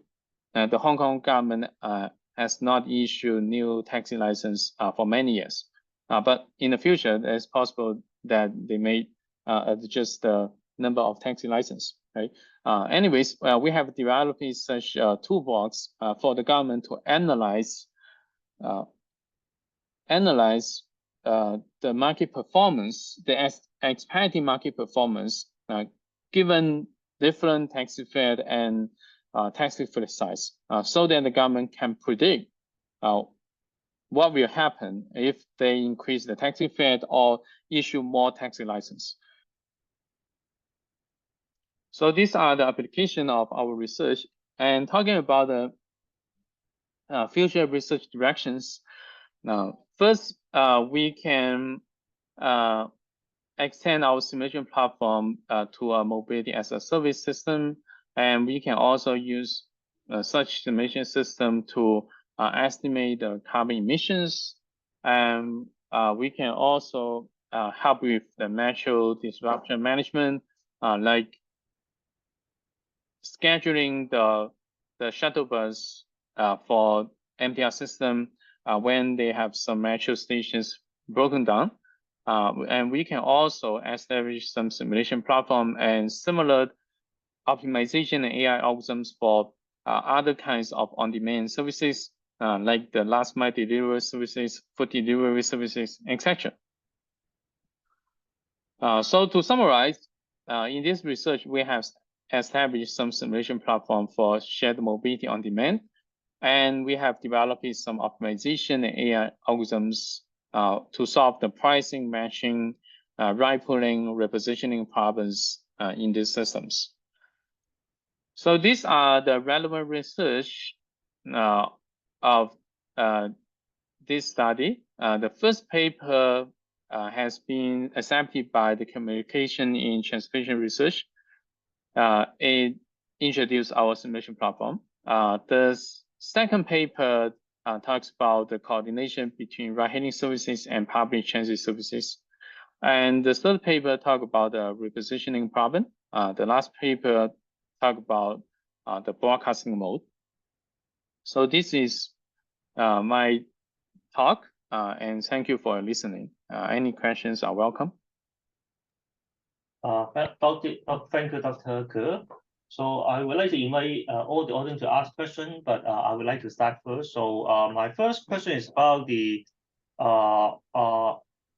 the Hong Kong government has not issued new taxi license for many years. But in the future, it's possible that they may adjust the number of taxi license, right? Anyways, we have developed such a toolbox for the government to analyze the market performance, the expected market performance, given different taxi fare and taxi fleet size, so that the government can predict what will happen if they increase the taxi fare or issue more taxi license. So these are the application of our research. And talking about the future research directions, now first we can extend our simulation platform to a mobility as a service system, and we can also use such simulation system to estimate the carbon emissions, and we can also help with the natural disruption management, like scheduling the shuttle bus for MTR system when they have some metro stations broken down. And we can also establish some simulation platform and similar optimization and AI algorithms for other kinds of on-demand services, like the last mile delivery services, food delivery services, etc. So to summarize, in this research, we have established some simulation platform for shared mobility on demand, and we have developed some optimization and AI algorithms to solve the pricing, matching, ride pooling, repositioning problems in these systems. So these are the relevant research of this study. The first paper has been accepted by the Communication in Transportation Research. It introduced our simulation platform. The second paper talks about the coordination between ride-hailing services and public transit services. And the third paper talks about the repositioning problem. The last paper talks about the broadcasting mode. So this is my talk, and thank you for listening. Any questions are welcome. Thank you, Dr. Ke. So I would like to invite all the audience to ask questions, but I would like to start first. So my first question is about the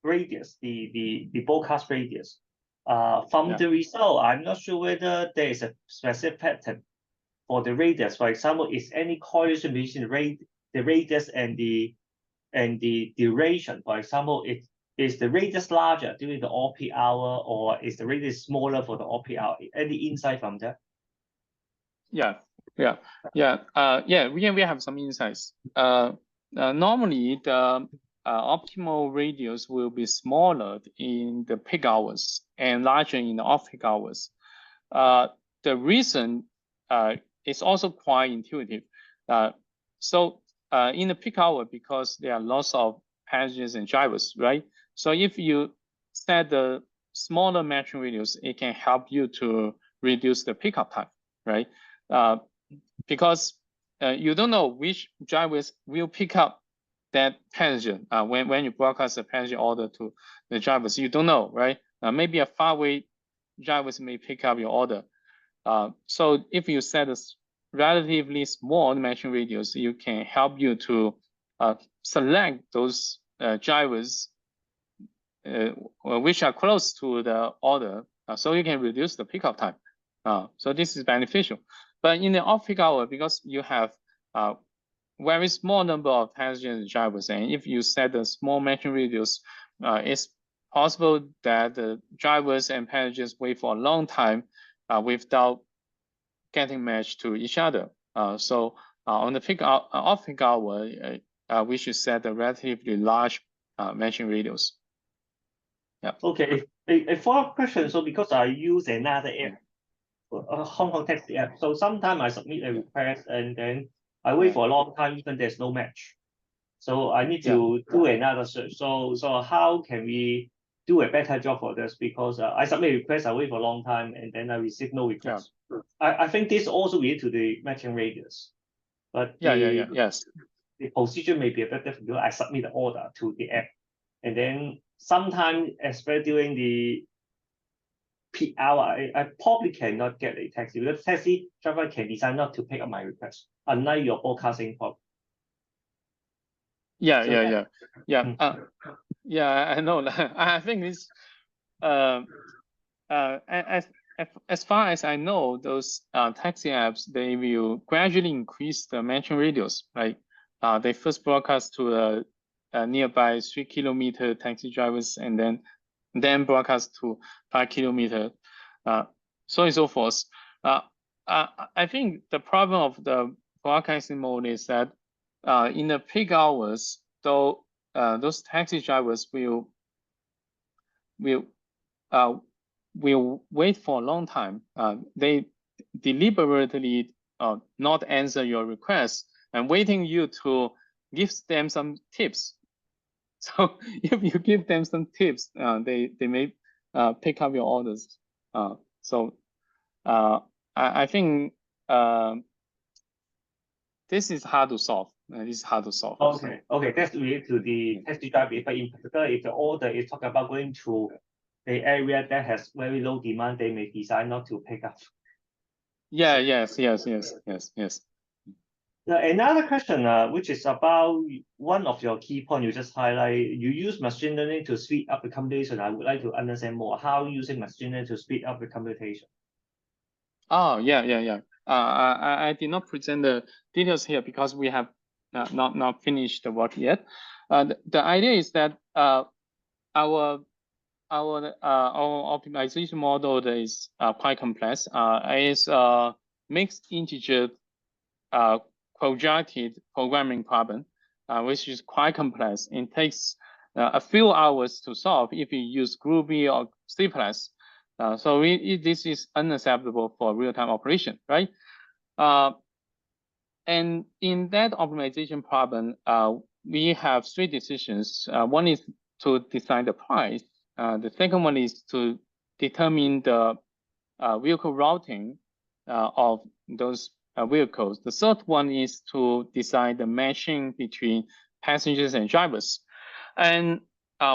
radius, the broadcast radius. From the result, I'm not sure whether there is a specific pattern for the radius. For example, is any correlation between the radius and the duration? For example, is the radius larger during the off-peak hour, or is the radius smaller for the off-peak hour? Any insight from that? We have some insights. Normally, the optimal radius will be smaller in the peak hours and larger in the off-peak hours. The reason is also quite intuitive. So in the peak hour, because there are lots of passengers and drivers, right? So if you set the smaller matching radius, it can help you to reduce the pickup time, right? Because you don't know which drivers will pick up that passenger when you broadcast a passenger order to the drivers. You don't know, right? Maybe a faraway drivers may pick up your order. So if you set a relatively small matching radius, you can help you to select those drivers which are close to the order, so you can reduce the pickup time. So this is beneficial. But in the off-peak hour, because you have very small number of passengers and drivers, and if you set a small matching radius, it's possible that the drivers and passengers wait for a long time without getting matched to each other. So on the off-peak hour, we should set a relatively large matching radius. Yeah. Okay. A follow-up question. So because I use another app, a Hong Kong taxi app, so sometimes I submit a request and then I wait for a long time, even there's no match. So I need to do another search. So how can we do a better job for this? Because I submit a request, I wait for a long time, and then I receive no request. I think this also relates to the matching radius. But yes. The procedure may be a bit different because I submit the order to the app. And then sometimes, especially during the peak hour, I probably cannot get a taxi because taxi driver can decide not to pick up my request, unlike your broadcasting problem. Yeah. I know. I think this, as far as I know, those taxi apps, they will gradually increase the matching radius. Right? They first broadcast to a nearby 3 kilometer taxi drivers, and then broadcast to 5 kilometer, so on and so forth. I think the problem of the broadcasting mode is that in the peak hours, though, those taxi drivers will wait for a long time. They deliberately not answer your request and waiting you to give them some tips. So if you give them some tips, they may pick up your orders. So I think this is hard to solve. Okay, that's related to the taxi driver. But in particular, if the order is talking about going to the area that has very low demand, they may decide not to pick up. Yes. Now, another question, which is about one of your key points you just highlight. You use machine learning to speed up the computation. I would like to understand more how using machine learning to speed up the computation. Oh, yeah. I did not present the details here because we have not finished the work yet. The idea is that our optimization model is quite complex. It's a mixed integer projected programming problem, which is quite complex. It takes a few hours to solve if you use Groovy or C++. So this is unacceptable for real-time operation, right? And in that optimization problem, we have three decisions. One is to decide the price. The second one is to determine the vehicle routing of those vehicles. The third one is to decide the matching between passengers and drivers. And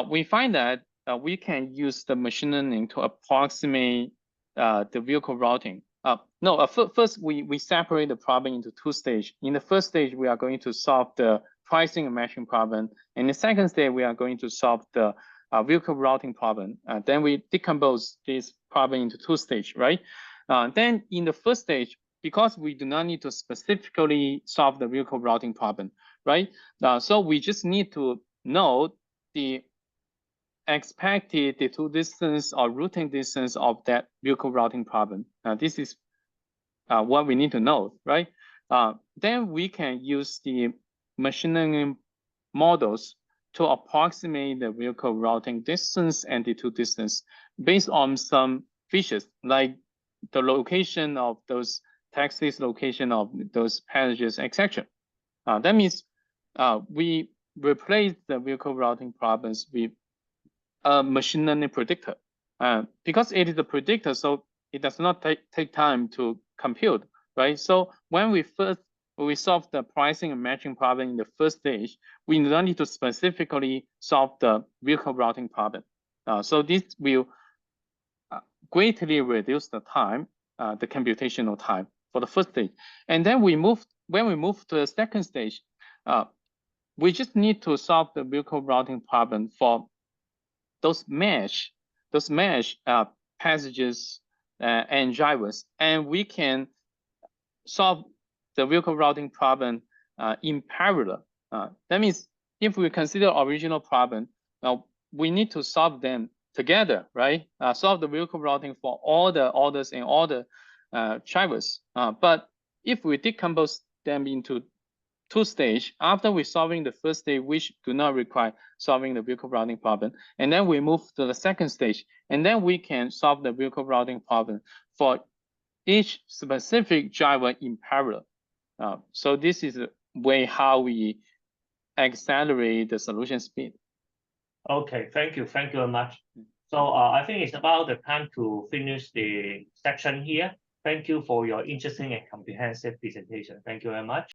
we find that we can use the machine learning to approximate the vehicle routing. First we separate the problem into two stages. In the first stage, we are going to solve the pricing and matching problem. In the second stage, we are going to solve the vehicle routing problem. Then we decompose this problem into two stages, right? Then in the first stage, because we do not need to specifically solve the vehicle routing problem, right? So we just need to know the expected detour distance or routing distance of that vehicle routing problem. This is what we need to know, right? Then we can use the machine learning models to approximate the vehicle routing distance and detour distance based on some features like the location of those taxis, location of those passengers, etc. That means we replace the vehicle routing problems with a machine learning predictor. because it is a predictor, so it does not take time to compute, right? So when we solve the pricing and matching problem in the first stage, we don't need to specifically solve the vehicle routing problem. So this will greatly reduce the time, the computational time for the first stage. And then when we move to the second stage, we just need to solve the vehicle routing problem for those mesh passengers and drivers, and we can solve the vehicle routing problem in parallel. That means if we consider original problem, now we need to solve them together, right? Solve the vehicle routing for all the orders and all the drivers. But if we decompose them into two stages, after we solving the first stage, which do not require solving the vehicle routing problem, and then we move to the second stage, and then we can solve the vehicle routing problem for each specific driver in parallel. So this is the way how we accelerate the solution speed. Okay, thank you very much. So I think it's about the time to finish the section here. Thank you for your interesting and comprehensive presentation. Thank you very much.